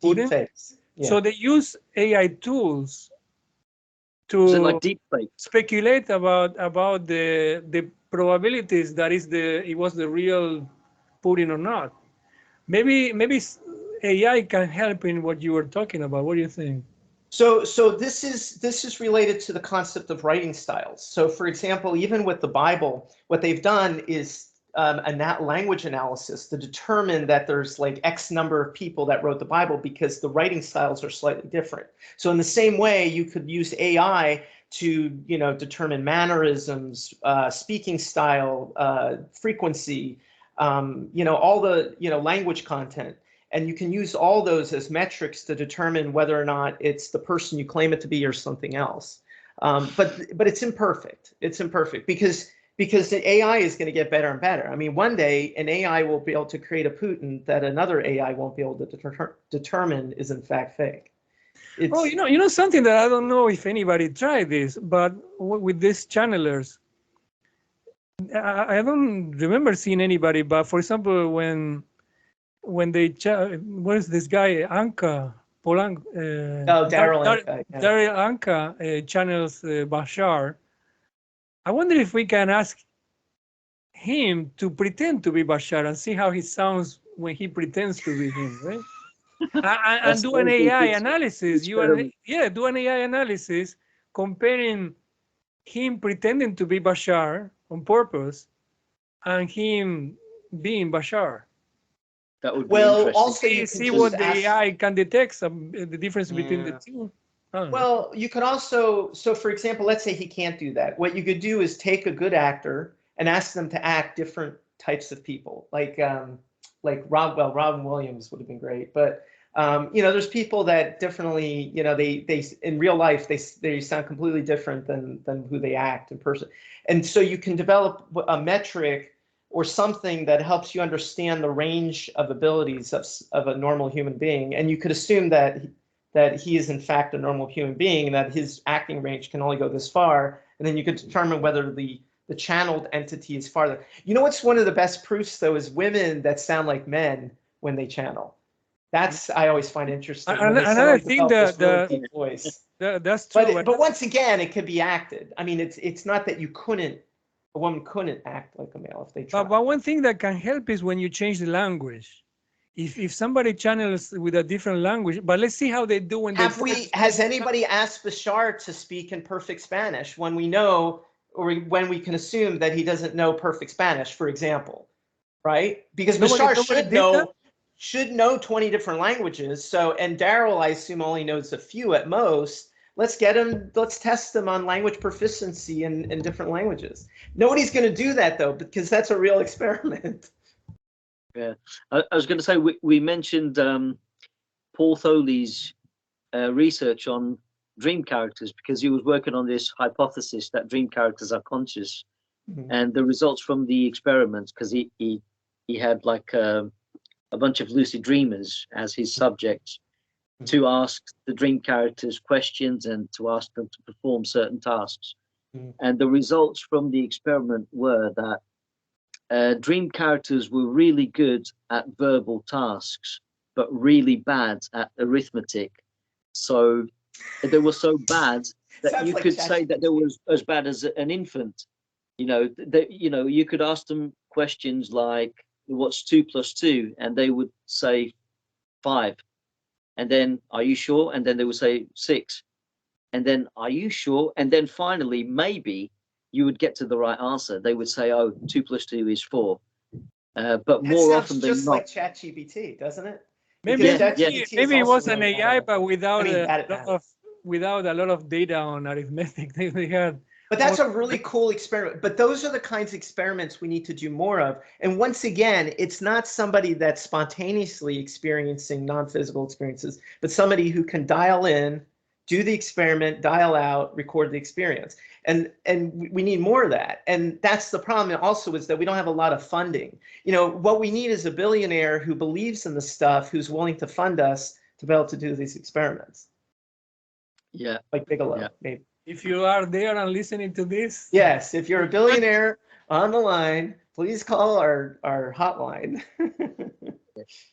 Putin. deep fakes. Yeah. So they use AI tools Is it to like deep fake? speculate about the probabilities that it was the real Putin or not. Maybe AI can help in what you were talking about. What do you think? So this is related to the concept of writing styles. So for example, even with the Bible, what they've done is a language analysis to determine that there's like X number of people that wrote the Bible because the writing styles are slightly different. So in the same way, you could use AI to determine mannerisms, speaking style, frequency, all the language content. And you can use all those as metrics to determine whether or not it's the person you claim it to be or something else. But it's imperfect. It's imperfect because the AI is going to get better and better. I mean, one day an AI will be able to create a Putin that another AI won't be able to determine is in fact fake. Oh, you know something that I don't know if anybody tried this, but with these channelers, I don't remember seeing anybody. But for example, when they what is this guy Anka Polanco? Daryl Anka channels Bashar. I wonder if we can ask him to pretend to be Bashar and see how he sounds when he pretends to be him, right? And do an AI analysis. Do an AI analysis comparing him pretending to be Bashar on purpose and him being Bashar. That would be interesting. Also you see what the AI can detect the difference between the two. Well, you could also, so for example, let's say he can't do that. What you could do is take a good actor and ask them to act different types of people, like Robin Williams would have been great, but there's people that definitely, they in real life they sound completely different than who they act in person, and so you can develop a metric or something that helps you understand the range of abilities of a normal human being, and you could assume that he is in fact a normal human being and that his acting range can only go this far, and then you could determine whether the channeled entity is farther. You know what's one of the best proofs though is women that sound like men when they channel. That's I always find interesting. Another thing that really deep voice. That's true. But once again, it could be acted. I mean, it's not that a woman couldn't act like a male if they tried. But one thing that can help is when you change the language. If somebody channels with a different language, but let's see how they do when has anybody asked Bashar to speak in perfect Spanish when we know, or when we can assume that he doesn't know perfect Spanish, for example, right? Because Bashar should know 20 different languages. So, and Daryl, I assume, only knows a few at most. let's test them on language proficiency in different languages. Nobody's going to do that though, because that's a real experiment. Yeah, I was going to say we mentioned Paul Tholey's research on dream characters, because he was working on this hypothesis that dream characters are conscious, and the results from the experiments, because he had like a bunch of lucid dreamers as his subjects, to ask the dream characters questions and to ask them to perform certain tasks. And the results from the experiment were that dream characters were really good at verbal tasks, but really bad at arithmetic. So they were so bad that you could say that they were as bad as an infant. You know, you could ask them questions like, what's 2 + 2? And they would say 5. And then, are you sure? And then they would say 6. And then, are you sure? And then finally, maybe you would get to the right answer. They would say, oh, 2 + 2 is 4. But that more often than just not, like ChatGPT, doesn't it? Maybe maybe it was an AI, but without without a lot of data on arithmetic. They had. But that's a really cool experiment. But those are the kinds of experiments we need to do more of. And once again, it's not somebody that's spontaneously experiencing non-physical experiences, but somebody who can dial in, do the experiment, dial out, record the experience. And we need more of that. And that's the problem also, is that we don't have a lot of funding. You know, what we need is a billionaire who believes in the stuff, who's willing to fund us to be able to do these experiments. Yeah. Like Bigelow, maybe. If you are there and listening to this. Yes, if you're a billionaire on the line, please call our hotline.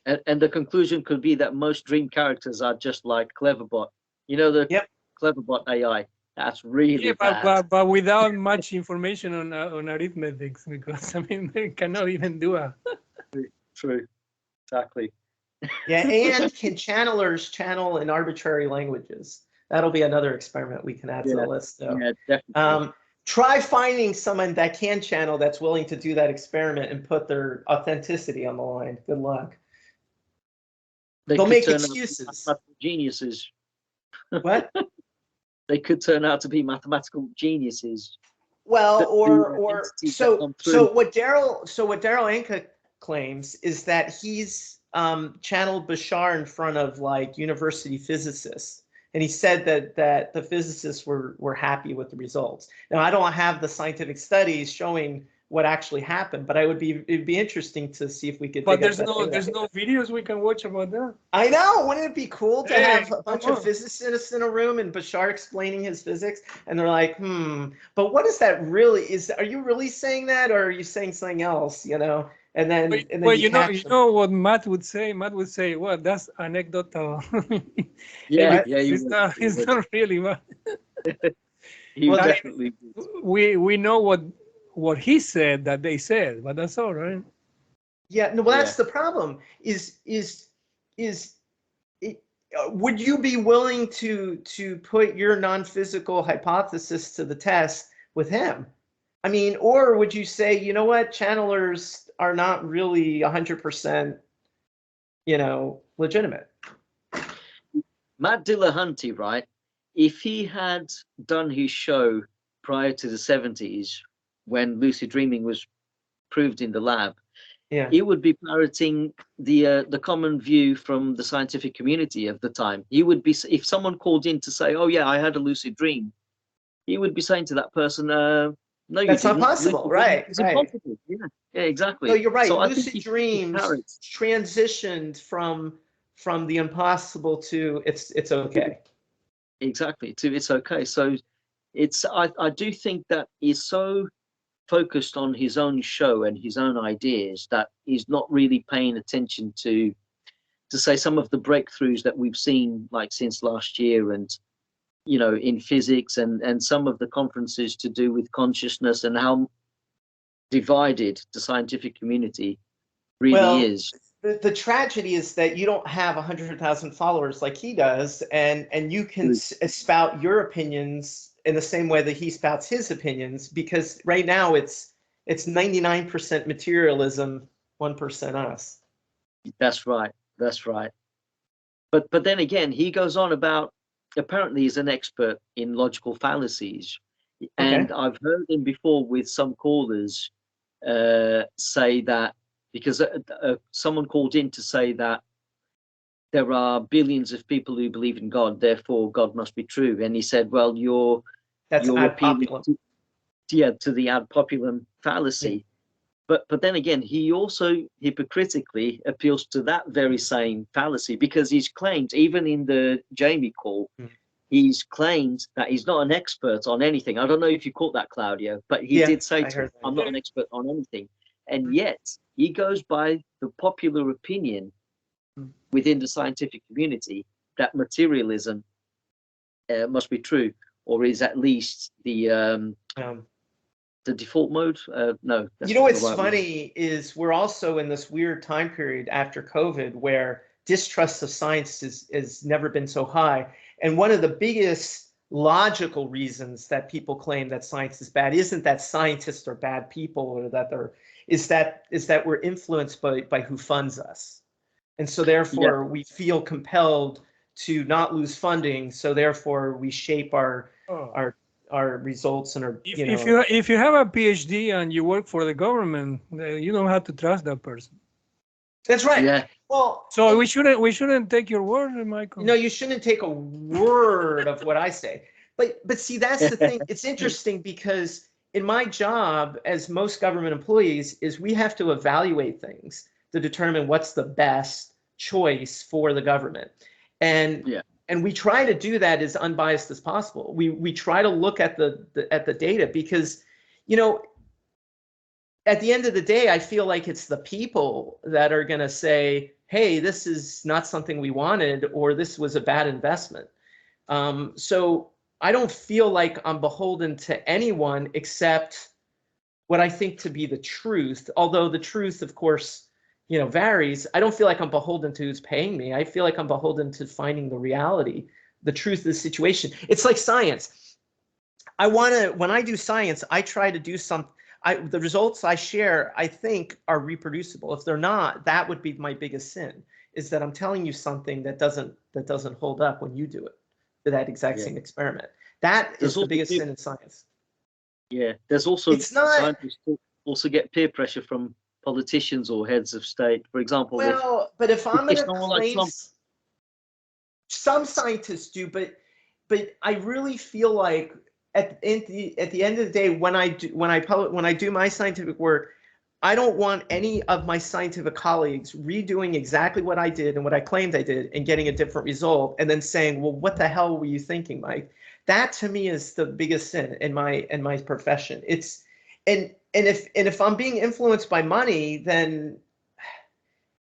And the conclusion could be that most dream characters are just like Cleverbot. You know, the Cleverbot AI. That's really bad. But without much information on arithmetics, because I mean they cannot even do a. True. Exactly. Yeah, and can channelers channel in arbitrary languages? That'll be another experiment we can add to the list. Though. Yeah, definitely. Try finding someone that can channel, that's willing to do that experiment and put their authenticity on the line. Good luck. They'll make excuses. Geniuses. What? They could turn out to be mathematical geniuses. Well, so what Daryl Anka claims is that he's channeled Bashar in front of like university physicists. And he said that the physicists were happy with the results. Now, I don't have the scientific studies showing what actually happened, but it'd be interesting to see if we could. But there's no videos we can watch about that. I know. Wouldn't it be cool to have a bunch of physicists in a room and Bashar explaining his physics, and they're like, but what is that really? Are you really saying that, or are you saying something else? You know. And then you know what Matt would say? Matt would say, well, that's anecdotal. It's not really Matt. Definitely. We know what he said that they said, but that's all right. Yeah, no, well, that's the problem. Would you be willing to put your non-physical hypothesis to the test with him? I mean, or would you say, you know what, channelers are not really 100%, legitimate? Matt Dillahunty, right? If he had done his show prior to the 70s, when lucid dreaming was proved in the lab, he would be parroting the common view from the scientific community of the time. He would be, if someone called in to say, "Oh yeah, I had a lucid dream," he would be saying to that person, "No, that's not possible." Right. It's impossible. Yeah, exactly. No, you're right. So lucid dreams transitioned from the impossible to it's okay. Exactly, to it's okay. So I do think that he's so focused on his own show and his own ideas that he's not really paying attention to say some of the breakthroughs that we've seen, like since last year, and in physics and some of the conferences to do with consciousness, and how divided the scientific community really is. The tragedy is that you don't have 100,000 followers like he does, and you can spout your opinions in the same way that he spouts his opinions, because right now it's 99% materialism, 1% us. That's right. But then again, he goes on about apparently is an expert in logical fallacies, Okay. and I've heard him before with some callers say that because someone called in to say that there are billions of people who believe in God, therefore God must be true, and he said, well, you're ad appealing populum. to the ad populum fallacy. But then again, he also hypocritically appeals to that very same fallacy, because he's claimed, even in the Jamie call, he's claimed that he's not an expert on anything. I don't know if you caught that, Claudio, but he did say to me, I'm not an expert on anything. And yet he goes by the popular opinion within the scientific community that materialism must be true, or is at least the default mode. No, that's you know what's right funny is we're also in this weird time period after COVID where distrust of science has never been so high. And one of the biggest logical reasons that people claim that science is bad isn't that scientists are bad people, or that is that we're influenced by who funds us. And so therefore we feel compelled to not lose funding. So therefore we shape our results and our, if you have a PhD and you work for the government, you don't have to trust that person. That's right. Yeah. Well, so we shouldn't take your word, Michael. No, you shouldn't take a word of what I say. But see, that's the thing. It's interesting because in my job, as most government employees, is we have to evaluate things to determine what's the best choice for the government. And we try to do that as unbiased as possible. We try to look at the data because, at the end of the day, I feel like it's the people that are going to say, hey, this is not something we wanted, or this was a bad investment. So I don't feel like I'm beholden to anyone except what I think to be the truth. Although the truth, of course, varies. I don't feel like I'm beholden to who's paying me. I feel like I'm beholden to finding the reality, the truth of the situation. It's like science. When I do science, I try to do something. The results I share, I think, are reproducible. If they're not, that would be my biggest sin, is that I'm telling you something that doesn't hold up when you do it, for that exact same experiment. That is the biggest sin in science. Yeah, there's also scientists also get peer pressure from politicians or heads of state, for example. But if I'm going to claim, like some scientists do, but I really feel like at the end of the day, when I do my scientific work, I don't want any of my scientific colleagues redoing exactly what I did and what I claimed I did and getting a different result, and then saying, well, what the hell were you thinking, Mike? That to me is the biggest sin in my profession. It's and if I'm being influenced by money, then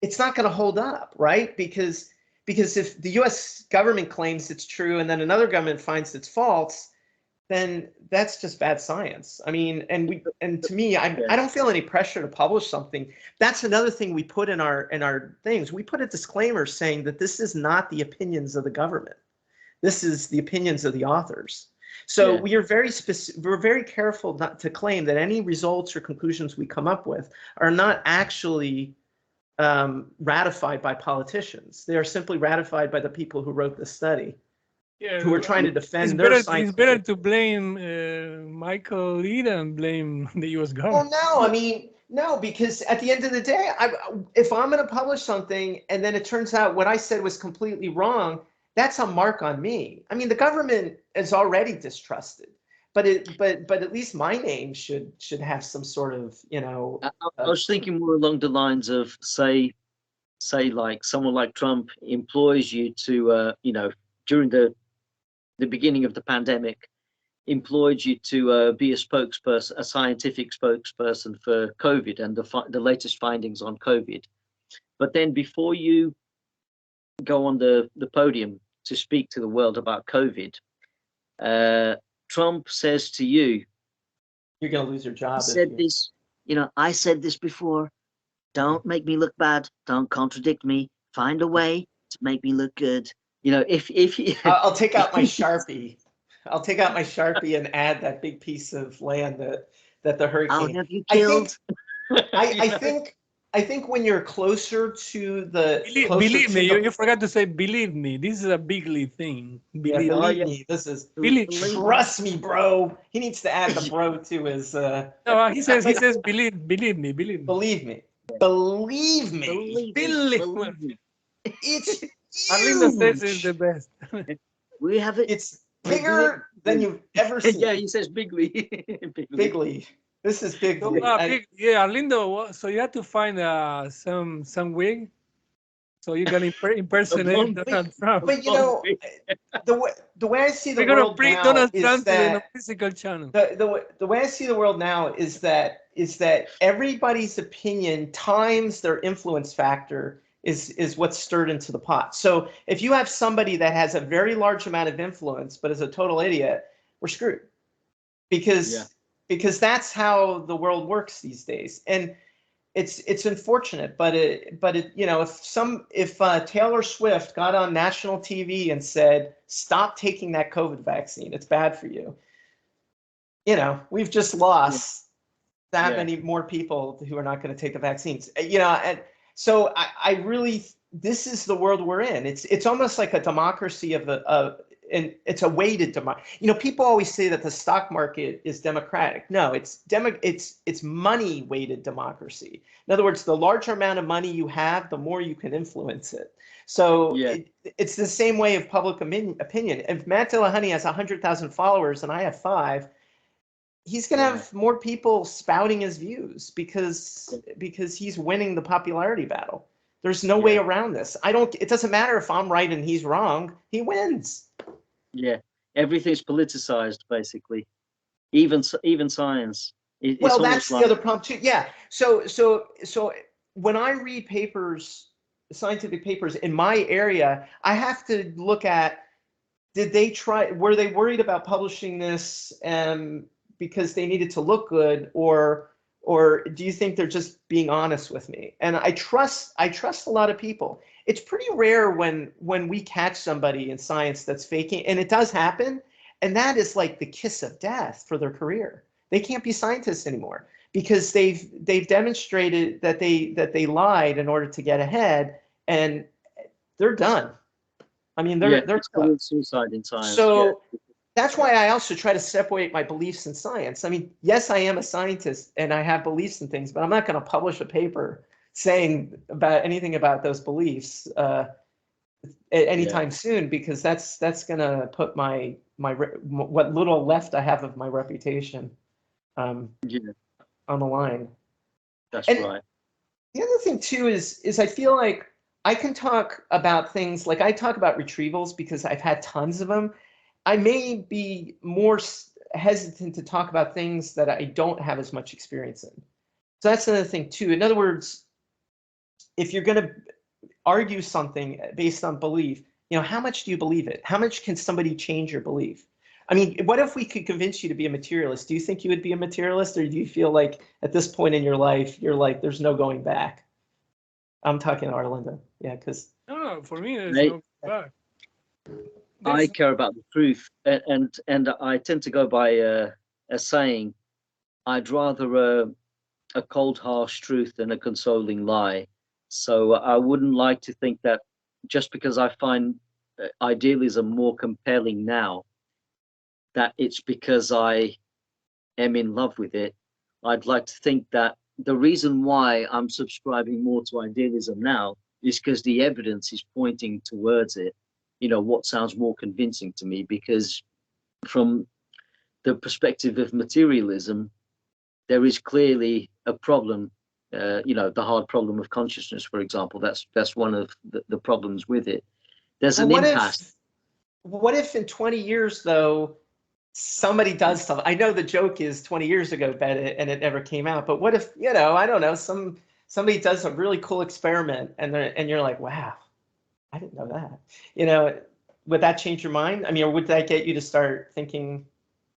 it's not going to hold up, right? Because if the US government claims it's true and then another government finds it's false, then that's just bad science. I mean, and to me, I don't feel any pressure to publish something. That's another thing we put in our things. We put a disclaimer saying that this is not the opinions of the government. This is the opinions of the authors. So we are we're very careful not to claim that any results or conclusions we come up with are not actually ratified by politicians. They are simply ratified by the people who wrote the study. Who are trying to defend their science. It's better to blame Michael Lee than blame the U.S. government. Well, no, I mean, no, because at the end of the day, if I'm going to publish something and then it turns out what I said was completely wrong, that's a mark on me. I mean, the government is already distrusted, but at least my name should have some sort of, I was thinking more along the lines of say like someone like Trump employs you to during the beginning of the pandemic, employed you to be a spokesperson, a scientific spokesperson for COVID and the latest findings on COVID. But then before you go on the podium to speak to the world about COVID, Trump says to you, you're going to lose your job. I said this before. Don't make me look bad. Don't contradict me. Find a way to make me look good. If I'll take out my Sharpie. I'll take out my Sharpie and add that big piece of land that the hurricane. I'll have you killed. I think I think when you're closer to the Believe me, you forgot to say believe me. This is a bigly thing. Believe me. This is trust me, bro. He needs to add the bro to his. No, he says believe me. Believe me. It's huge. Arlindo says it's the best. We have it. It's bigger than you've ever seen. Yeah, he says bigly. Bigly. This is bigly. Yeah, Arlindo. So you have to find some wig, so you can impersonate Donald Trump. But you know, the way I see the We're world bring now Donald is Trump that to the physical channel. the way I see the world now is that everybody's opinion times their influence factor is what's stirred into the pot. So if you have somebody that has a very large amount of influence but is a total idiot, we're screwed. Because that's how the world works these days. And it's unfortunate, but you know, if Taylor Swift got on national TV and said, stop taking that COVID vaccine, it's bad for you. You know, we've just lost that many more people who are not going to take the vaccines. You know, and so I really, this is the world we're in. It's almost like a democracy and it's a weighted democracy. You know, people always say that the stock market is democratic. No, it's money weighted democracy. In other words, the larger amount of money you have, the more you can influence it. So it's the same way of public opinion. If Matt Dillahunty has 100,000 followers and I have 5, he's going to have more people spouting his views because he's winning the popularity battle. There's no way around this. It doesn't matter if I'm right and he's wrong. He wins. Yeah, everything's politicized, basically. Even science. Well, that's the other problem too. Yeah. So when I read papers, scientific papers in my area, I have to look at, were they worried about publishing this because they needed to look good, or do you think they're just being honest with me? And I trust a lot of people. It's pretty rare when we catch somebody in science that's faking, and it does happen, and that is like the kiss of death for their career. They can't be scientists anymore because they've demonstrated that they lied in order to get ahead, and they're done. I mean, they're done. Suicide in science. So that's why I also try to separate my beliefs in science. I mean, yes, I am a scientist and I have beliefs in things, but I'm not going to publish a paper saying about anything about those beliefs anytime soon, because that's going to put my what little left I have of my reputation on the line. That's right. The other thing too is I feel like I can talk about things like I talk about retrievals because I've had tons of them. I may be more hesitant to talk about things that I don't have as much experience in. So that's another thing too. In other words, if you're going to argue something based on belief, you know, how much do you believe it? How much can somebody change your belief? I mean, what if we could convince you to be a materialist? Do you think you would be a materialist, or do you feel like at this point in your life, you're like, there's no going back? I'm talking to Arlindo. Yeah, because no, for me, there's no going back. I care about the truth, and I tend to go by a saying, I'd rather a cold, harsh truth than a consoling lie. So I wouldn't like to think that just because I find idealism more compelling now, that it's because I am in love with it. I'd like to think that the reason why I'm subscribing more to idealism now is because the evidence is pointing towards it. You know, what sounds more convincing to me, because from the perspective of materialism, there is clearly a problem. You know, the hard problem of consciousness, for example. That's one of the problems with it. There's an impasse. What if in 20 years, though, somebody does something? I know the joke is 20 years ago, bet it, and it never came out. But what if, you know, I don't know, somebody does a really cool experiment, and you're like, wow, I didn't know that. You know, would that change your mind? I mean, or would that get you to start thinking?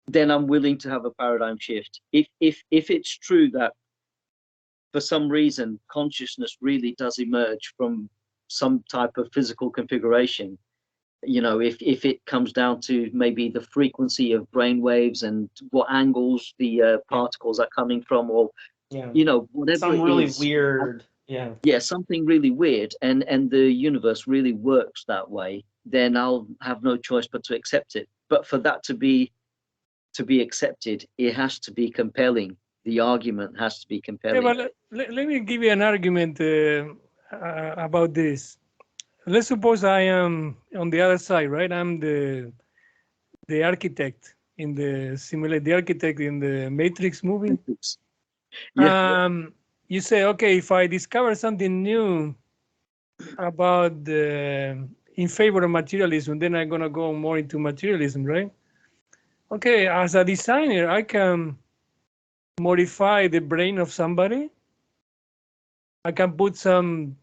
Then I'm willing to have a paradigm shift. If it's true that for some reason consciousness really does emerge from some type of physical configuration, you know, if it comes down to maybe the frequency of brain waves and what angles the particles are coming from, or you know, whatever some really weird yeah, something really weird, and the universe really works that way, then I'll have no choice but to accept it. But for that to be accepted, it has to be compelling. The argument has to be Yeah, compelling. but let me give you an argument about this. Let's suppose I am on the other side, right? I'm the architect in the architect in the Matrix movie. Yeah. You say, okay, if I discover something new about in favor of materialism, then I'm gonna go more into materialism, right? Okay, as a designer, I can modify the brain of somebody. I can put some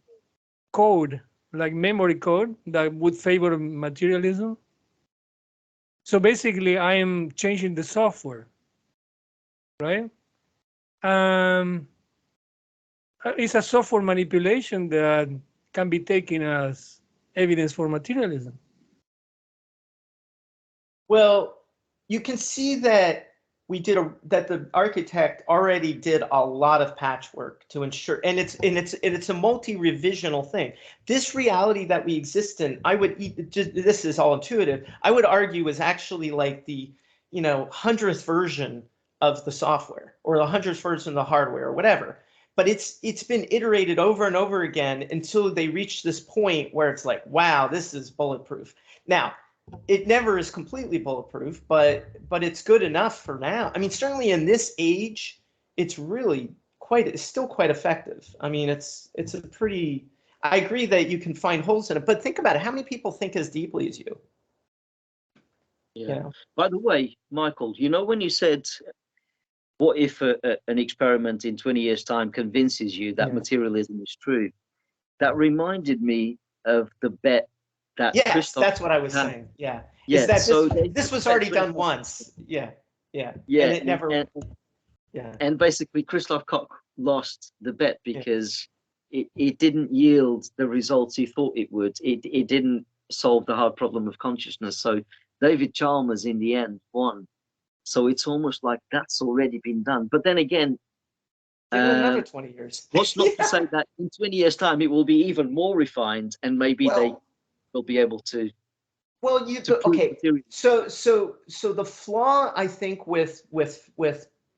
code, like memory code, that would favor materialism. So basically, I am changing the software, right? Um, it's a software manipulation that can be taken as evidence for materialism. Well, you can see that that the architect already did a lot of patchwork to ensure, and it's a multi-revisional thing. This reality that we exist in, this is all intuitive. I would argue is actually like the 100th version of the software, or the 100th version of the hardware, or whatever. But it's been iterated over and over again until they reach this point where it's like, wow, this is bulletproof. Now, it never is completely bulletproof, but it's good enough for now. I mean, certainly in this age, it's still quite effective. I mean, it's a pretty. I agree that you can find holes in it, but think about it. How many people think as deeply as you? Yeah. By the way, Michael, when you said, what if an experiment in 20 years' time convinces you that materialism is true? That reminded me of the bet that Christoph that's what I was had. saying. Yeah. Yeah. Is that so this was already done once. Yeah. Yeah. And it never. And basically, Christoph Koch lost the bet because it didn't yield the results he thought it would. It didn't solve the hard problem of consciousness. So David Chalmers, in the end, won. So it's almost like that's already been done. But then again, give it another 20 years. What's not to say that in 20 years' time it will be even more refined, and maybe they will be able to. Well, okay. So the flaw, I think, with a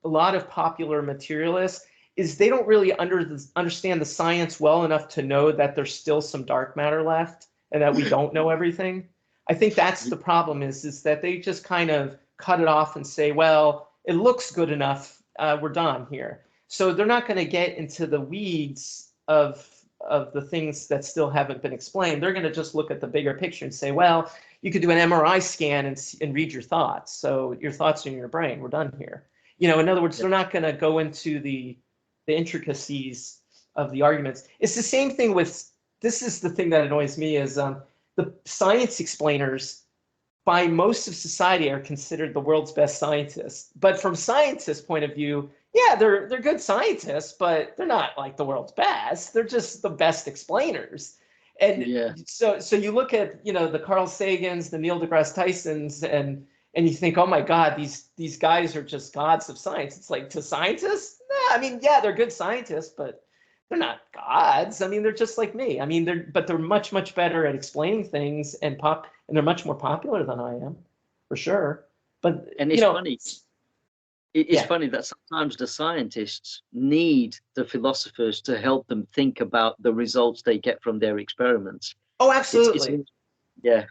lot of popular materialists is they don't really understand the science well enough to know that there's still some dark matter left and that we don't know everything. I think that's the problem is that they just kind of cut it off and say, well, it looks good enough. We're done here. So they're not going to get into the weeds of the things that still haven't been explained. They're going to just look at the bigger picture and say, well, you could do an MRI scan and read your thoughts. So your thoughts are in your brain. We're done here. In other words, they're not going to go into the intricacies of the arguments. It's the same thing with, this is the thing that annoys me is the science explainers by most of society are considered the world's best scientists. But from scientists' point of view, yeah, they're good scientists, but they're not like the world's best. They're just the best explainers. And so you look at the Carl Sagans, the Neil deGrasse Tysons, and you think, oh my God, these guys are just gods of science. It's like, to scientists? No, I mean, yeah, they're good scientists, but they're not gods. I mean, they're just like me. I mean, they're much, much better at explaining things and they're much more popular than I am, for sure. But it's funny. It's funny that sometimes the scientists need the philosophers to help them think about the results they get from their experiments. Oh, absolutely. Yeah.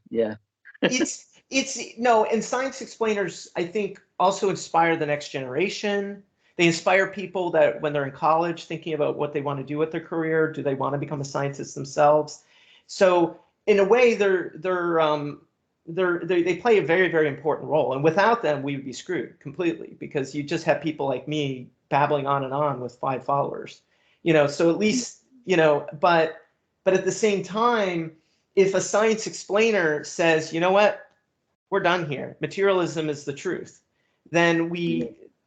And science explainers, I think, also inspire the next generation. They inspire people that when they're in college thinking about what they want to do with their career, do they want to become a scientist themselves? So in a way, they play a very, very important role. And without them, we would be screwed completely, because you just have people like me babbling on and on with 5 followers. So at least, but at the same time, if a science explainer says, you know what, we're done here, materialism is the truth, then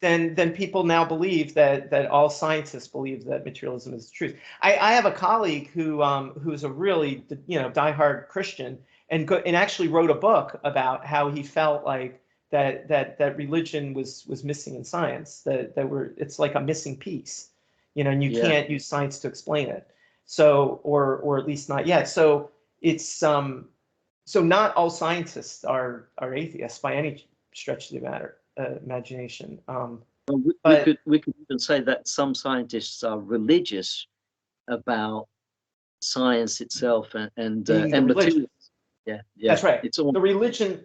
then people now believe that all scientists believe that materialism is the truth. I have a colleague who's a really diehard Christian and actually wrote a book about how he felt like that religion was missing in science, it's like a missing piece, and you can't use science to explain it. So, or at least not yet. So it's so not all scientists are atheists by any stretch of the imagination. Well, we could even say that some scientists are religious about science itself and materials. Yeah, that's right. It's all the religion,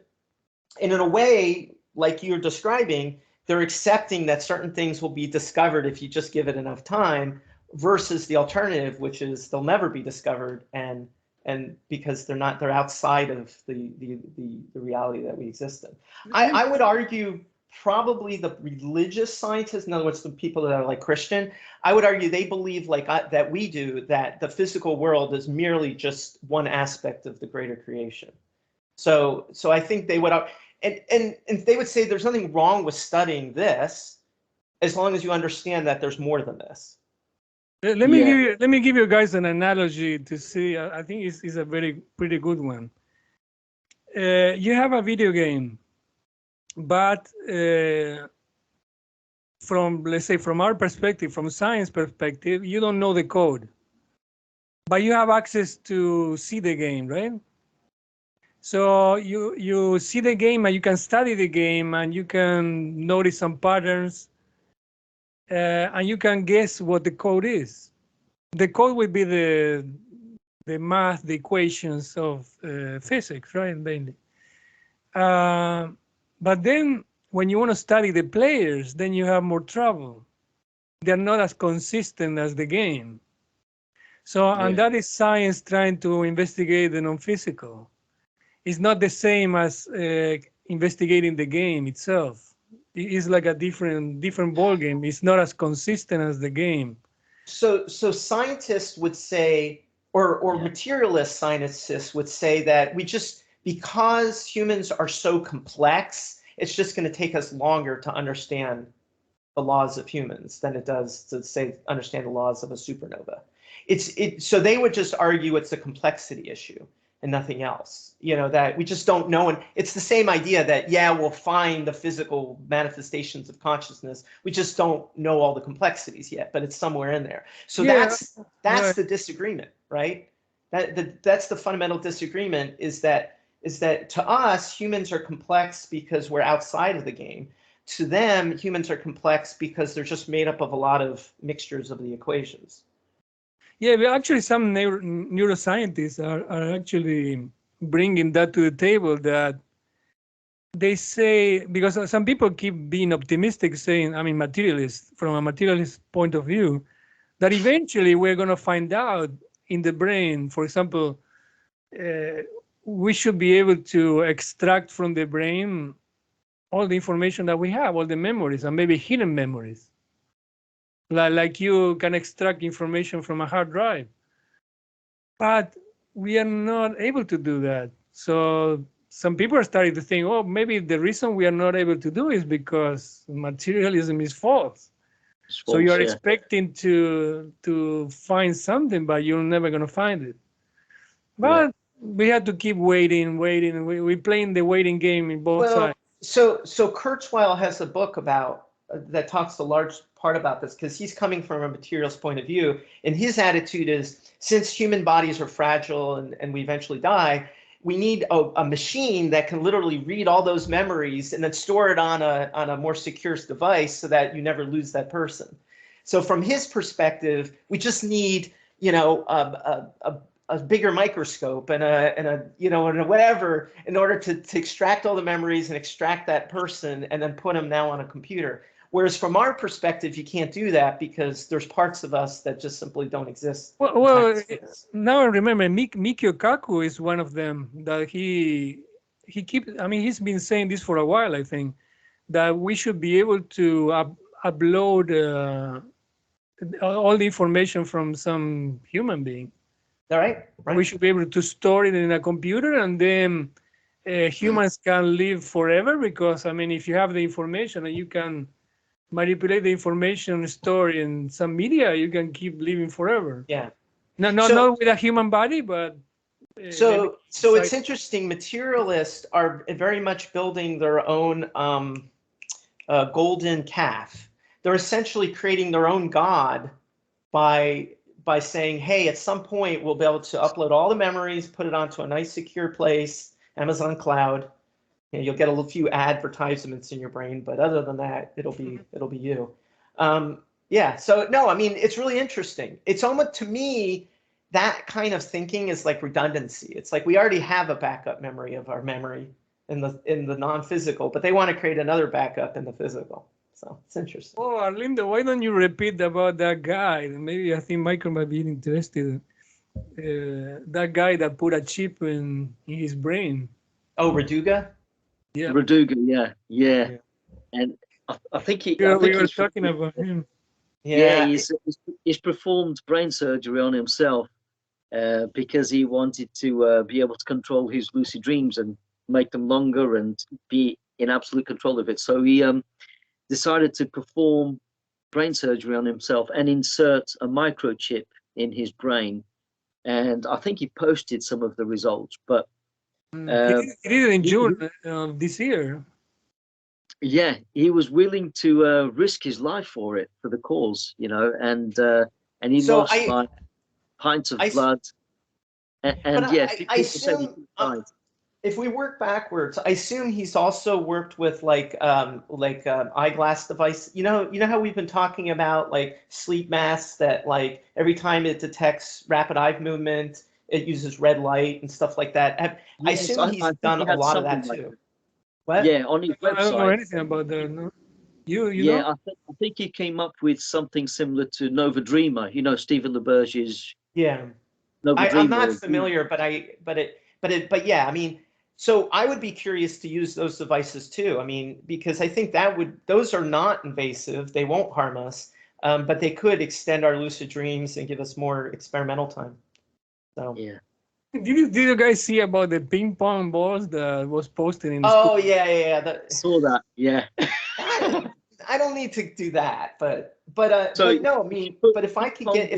and in a way, like you're describing, they're accepting that certain things will be discovered if you just give it enough time, versus the alternative, which is they'll never be discovered, and because they're outside of the reality that we exist in. I would argue probably the religious scientists, in other words, the people that are like Christian, I would argue they believe that we do, that the physical world is merely just one aspect of the greater creation. So I think they would, and they would say there's nothing wrong with studying this as long as you understand that there's more than this. Let me give you guys an analogy to see. I think it's a pretty good one. You have a video game, but let's say from our perspective, from science perspective, you don't know the code, but you have access to see the game, right? So you see the game and you can study the game and you can notice some patterns and you can guess what the code is. The code would be the math, the equations of physics, right? Mainly. But then when you want to study the players, then you have more trouble. They're not as consistent as the game. So, and that is science trying to investigate the non-physical. It's not the same as investigating the game itself. It's like a different ball game. It's not as consistent as the game. So scientists would say, or materialist scientists would say that because humans are so complex, it's just going to take us longer to understand the laws of humans than it does to say understand the laws of a supernova. So they would just argue it's a complexity issue and nothing else. That we just don't know. And it's the same idea that, we'll find the physical manifestations of consciousness. We just don't know all the complexities yet, but it's somewhere in there. So that's the disagreement, right? That's the fundamental disagreement, is that to us, humans are complex because we're outside of the game. To them, humans are complex because they're just made up of a lot of mixtures of the equations. Yeah, but actually some neuroscientists are actually bringing that to the table, that they say, because some people keep being optimistic, saying, materialist, from a materialist point of view, that eventually we're going to find out in the brain, for example, we should be able to extract from the brain all the information that we have, all the memories, and maybe hidden memories. Like you can extract information from a hard drive. But we are not able to do that. So some people are starting to think, maybe the reason we are not able to do is because materialism is false. So you are expecting to find something, but you're never going to find it. But we have to keep waiting. We're playing the waiting game in both sides. So Kurzweil has a book that talks a large part about this, because he's coming from a materialist point of view, and his attitude is, since human bodies are fragile and we eventually die, we need a machine that can literally read all those memories and then store it on a more secure device so that you never lose that person. So from his perspective, we just need a bigger microscope and a whatever in order to extract all the memories and extract that person and then put them now on a computer. Whereas from our perspective, you can't do that because there's parts of us that just simply don't exist. Well, now I remember Mikio Kaku is one of them, that he's been saying this for a while, I think, that we should be able to upload all the information from some human being. All right. We should be able to store it in a computer, and then humans can live forever, because if you have the information and you can manipulate the information stored in some media, you can keep living forever. Yeah. Not with a human body, but so it's interesting. Materialists are very much building their own golden calf. They're essentially creating their own god by by saying, hey, at some point we'll be able to upload all the memories, put it onto a nice secure place, Amazon cloud. And you'll get a few advertisements in your brain, but other than that, it'll be you. Yeah. So no, I mean, it's really interesting. It's almost, to me, that kind of thinking is like redundancy. It's like we already have a backup memory of our memory in the non-physical, but they want to create another backup in the physical. So it's interesting. Oh, Arlindo, why don't you repeat about that guy? Maybe I think Michael might be interested. That guy that put a chip in his brain. Oh, Raduga? Yeah. Raduga, yeah. And I think he. Yeah, I think we were talking about him. Yeah, he's performed brain surgery on himself because he wanted to be able to control his lucid dreams and make them longer and be in absolute control of it. So he decided to perform brain surgery on himself and insert a microchip in his brain. And I think he posted some of the results, but He did it in June of this year. Yeah, he was willing to risk his life for it, for the cause, you know, and he So lost like pints of blood. And but yes, I assume if we work backwards, I assume he's also worked with like eyeglass device. You know how we've been talking about like sleep masks that like every time it detects rapid eye movement, it uses red light and stuff like that. I assume he's done a lot of that too. What? Yeah, on his website. I don't know anything about that. No? You know? I think he came up with something similar to Nova Dreamer. You know, Stephen LeBurge's. Yeah. Nova Dreamer. I'm not familiar, but yeah, I mean, so I would be curious to use those devices too. I mean, because I think those are not invasive. They won't harm us, but they could extend our lucid dreams and give us more experimental time. So yeah. Did you guys see about the ping pong balls that was posted in school? Yeah. Saw that. Yeah. I don't need to do that, but no, I mean, but if I could get, I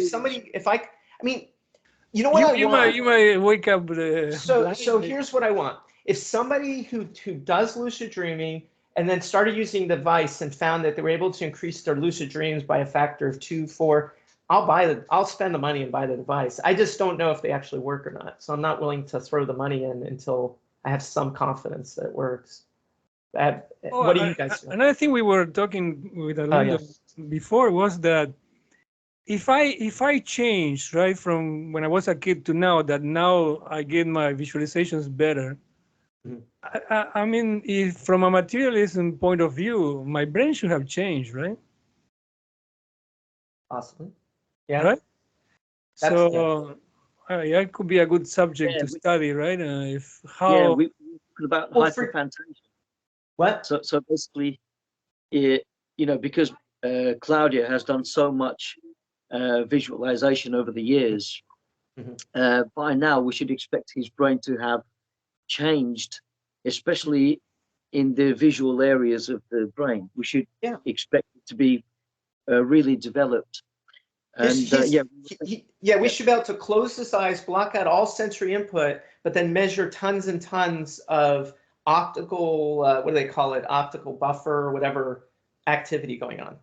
mean, you know what I want? You might wake up. So here's what I want. If somebody who does lucid dreaming and then started using the device and found that they were able to increase their lucid dreams by a factor of 2, 4, I'll spend the money and buy the device. I just don't know if they actually work or not. So I'm not willing to throw the money in until I have some confidence that it works. What do you guys think? Another thing we were talking with Arlindo before was that if I change right from when I was a kid to now, that now I get my visualizations better. Mm-hmm. I mean, if from a materialism point of view, my brain should have changed, right? Possibly. Yeah. Right. It could be a good subject to study, right? we talked about hyperphantasia. What? So basically, because Claudio has done so much visualization over the years, by now we should expect his brain to have changed, especially in the visual areas of the brain. We should expect it to be really developed. And we should be able to close his eyes, block out all sensory input, but then measure tons and tons of optical, what do they call it? Optical buffer or whatever activity going on.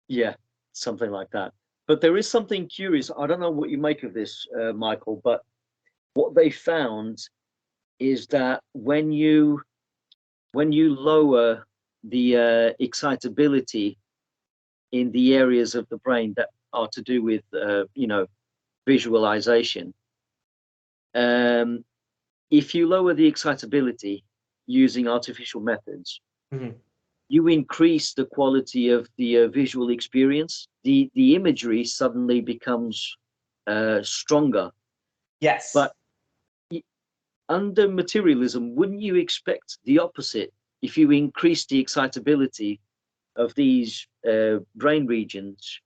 Yeah, something like that. But there is something curious. I don't know what you make of this, Michael, but what they found is that when you lower the excitability in the areas of the brain that are to do with visualization, if you lower the excitability using artificial methods, you increase the quality of the visual experience. The imagery suddenly becomes stronger. Yes. But under materialism, wouldn't you expect the opposite? If you increase the excitability of these brain regions,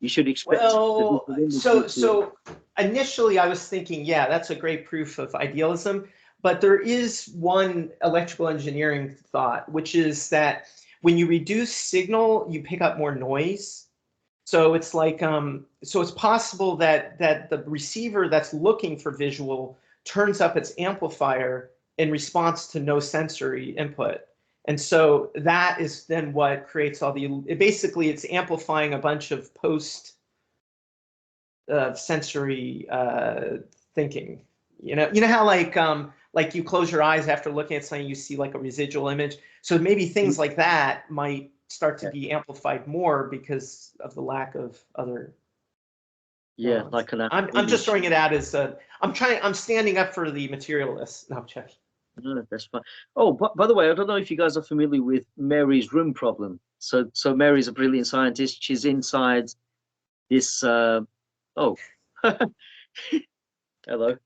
you should expect. Well, so initially I was thinking, that's a great proof of idealism. But there is one electrical engineering thought, which is that when you reduce signal, you pick up more noise. So it's like, so it's possible that the receiver that's looking for visual turns up its amplifier in response to no sensory input. And so that is then what creates all it's amplifying a bunch of sensory thinking. You know how like you close your eyes after looking at something, you see like a residual image. So maybe things like that might start to be amplified more because of the lack of other. Yeah, neurons. like an I'm just throwing it out as I'm standing up for the materialists. No, I'm checking. No, that's fine. Oh, by the way, I don't know if you guys are familiar with Mary's room problem. So Mary's a brilliant scientist. She's inside this. Oh, hello.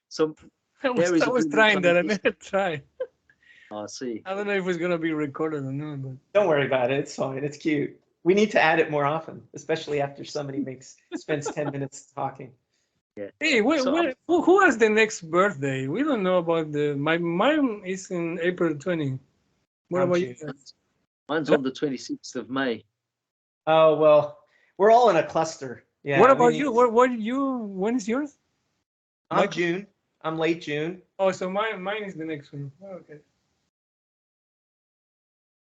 So I Mary's a was brilliant trying that. I scientist. never tried. I see. I don't know if it's gonna be recorded or not, but Don't worry about it. It's fine. It's cute. We need to add it more often, especially after somebody spends 10 minutes talking. Yeah. hey, who has the next birthday? We don't know about mine is in April 20. What about you? Mine's on the 26th of May. Oh well, we're all in a cluster. Yeah. What about you? When is yours? I'm June. I'm late June. Oh, so mine is the next one. Oh, okay.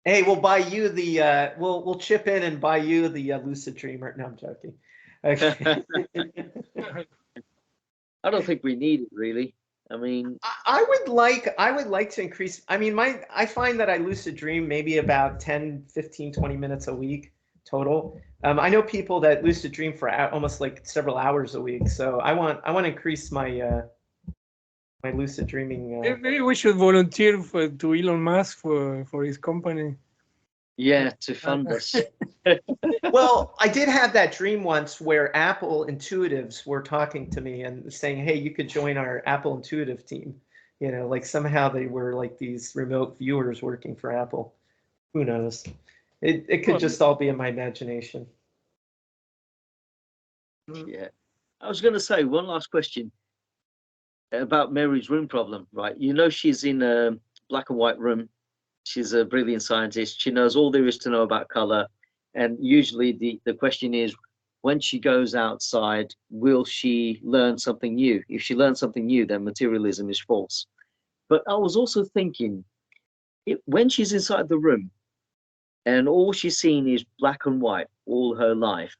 Hey, we'll buy you the we'll chip in and buy you the lucid dreamer. No, I'm joking. Okay. I don't think we need it really. I mean, I would like to increase. I mean, I find that I lucid dream maybe about 10, 15, 20 minutes a week total. I know people that lucid dream for almost like several hours a week. So I want to increase my my lucid dreaming. Maybe we should volunteer to Elon Musk for his company. yeah, to fund us. Well, I did have that dream once where Apple intuitives were talking to me and saying, "Hey, you could join our Apple intuitive team." You know, like somehow they were like these remote viewers working for Apple. Who knows? It could just all be in my imagination. Yeah. I was going to say one last question about Mary's room problem, right? You know, she's in a black and white room. She's a brilliant scientist. She knows all there is to know about color. And usually the question is, when she goes outside, will she learn something new? If she learns something new, then materialism is false. But I was also thinking, when she's inside the room and all she's seen is black and white all her life,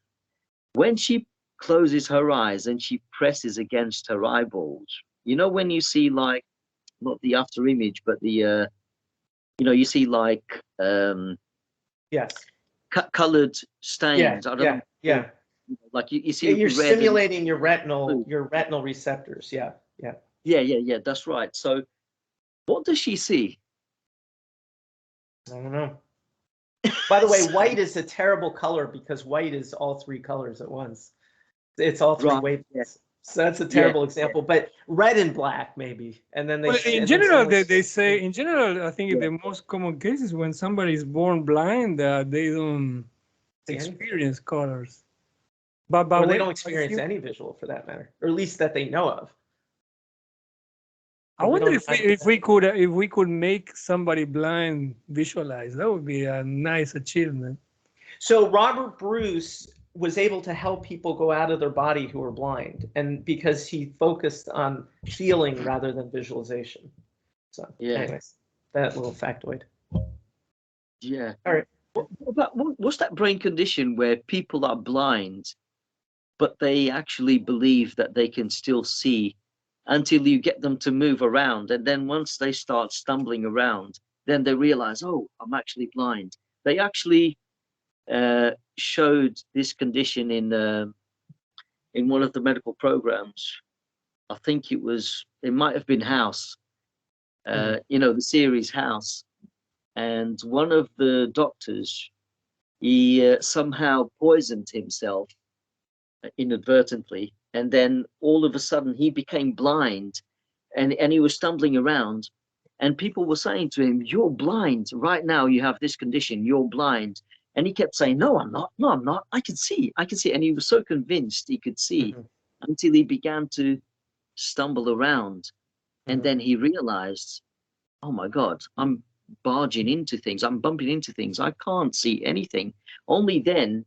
when she closes her eyes and she presses against her eyeballs, you know, when you see like, not the after image, but the, you know, you see like Yes. colored stains. Yeah. I don't know. Like you see You're red stimulating your retinal receptors. Yeah. Yeah. That's right. So what does she see? I don't know. By the way, white is a terrible color because white is all three colors at once. It's all three wavelengths. Yeah. So that's a terrible example. But red and black maybe, and then they. Well, in general, they say in general, I think the most common case is when somebody is born blind, they don't experience colors. But or they don't experience any visual for that matter, or at least that they know of. I wonder if we could make somebody blind visualize. That would be a nice achievement. So Robert Bruce was able to help people go out of their body who were blind, and because he focused on feeling rather than visualization. So anyways, that little factoid. Yeah. All right. What's that brain condition where people are blind, but they actually believe that they can still see until you get them to move around, and then once they start stumbling around, then they realize, oh, I'm actually blind. They actually showed this condition in one of the medical programs. I think it might have been House, you know, the series House, and one of the doctors, he somehow poisoned himself inadvertently, and then all of a sudden he became blind, and he was stumbling around, and people were saying to him, "You're blind right now. You have this condition. You're blind." And he kept saying, "No, I'm not. No, I'm not. I can see. I can see." And he was so convinced he could see until he began to stumble around, and then he realized, "Oh my God, I'm barging into things. I'm bumping into things. I can't see anything." Only then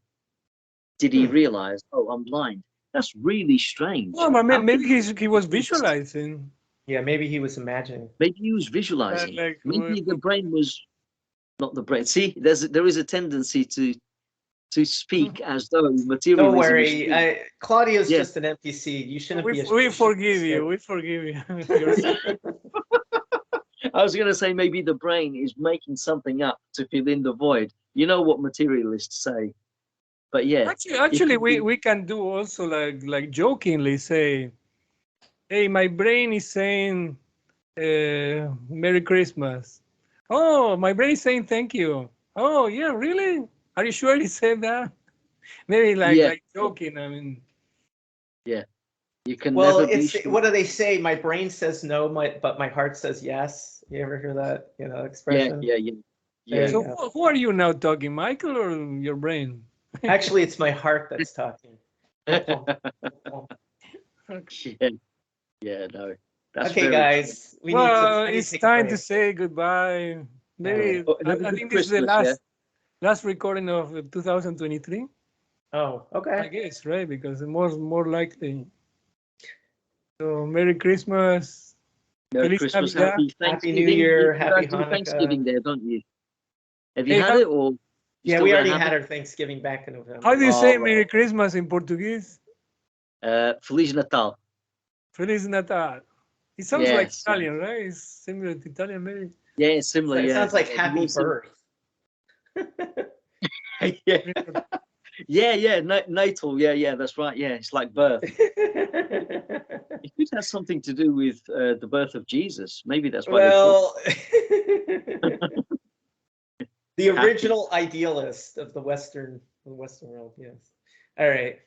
did he realize, "Oh, I'm blind." That's really strange. No, but maybe he was visualizing. Yeah, maybe he was imagining. Maybe he was visualizing. Maybe the brain was not the brain. See, there is a tendency to to speak as though materialism. Don't worry, is Claudio's Yeah. just an NPC. You shouldn't be. We forgive you. We forgive you. You're I was going to say maybe the brain is making something up to fill in the void. You know what materialists say, but yeah. Actually, it could be- we can do also like jokingly say, "Hey, my brain is saying Merry Christmas." Oh, my brain is saying thank you. Oh, yeah, really? Are you sure he said that? Maybe Yeah. like joking. I mean, You can Well, never be it's sure. what do they say? My brain says no, but my heart says yes. You ever hear that? Yeah, Expression. yeah. There you so go. who are you now talking, Michael or your brain? Actually, it's my heart that's talking. Yeah, no. That's Okay, very guys, we Well, need to it's take a time to break. say goodbye. Maybe true. Have a I good think this is the Christmas, last recording of 2023. Oh, I okay. guess, right? Because more likely. So Merry Christmas. Merry Feliz Christmas, Navidad. happy Happy Thanksgiving. New Year, You happy guys do Hanukkah. Thanksgiving there, don't you? Have you Hey, had it, or you Yeah, still we gonna already have had it? our Thanksgiving back in November. How do you say Oh, Merry Christmas in Portuguese? Feliz Natal. Feliz Natal. It sounds like Yes. Italian, right? It's similar to Italian, maybe. Yeah, it's similar. It Yeah. sounds like Yeah, happy it's similar. birth. yeah. Yeah. Natal. Yeah. That's right. Yeah, it's like birth. It could have something to do with the birth of Jesus. Maybe that's why they call Well, the original idealist of the Western world. Yes. All right.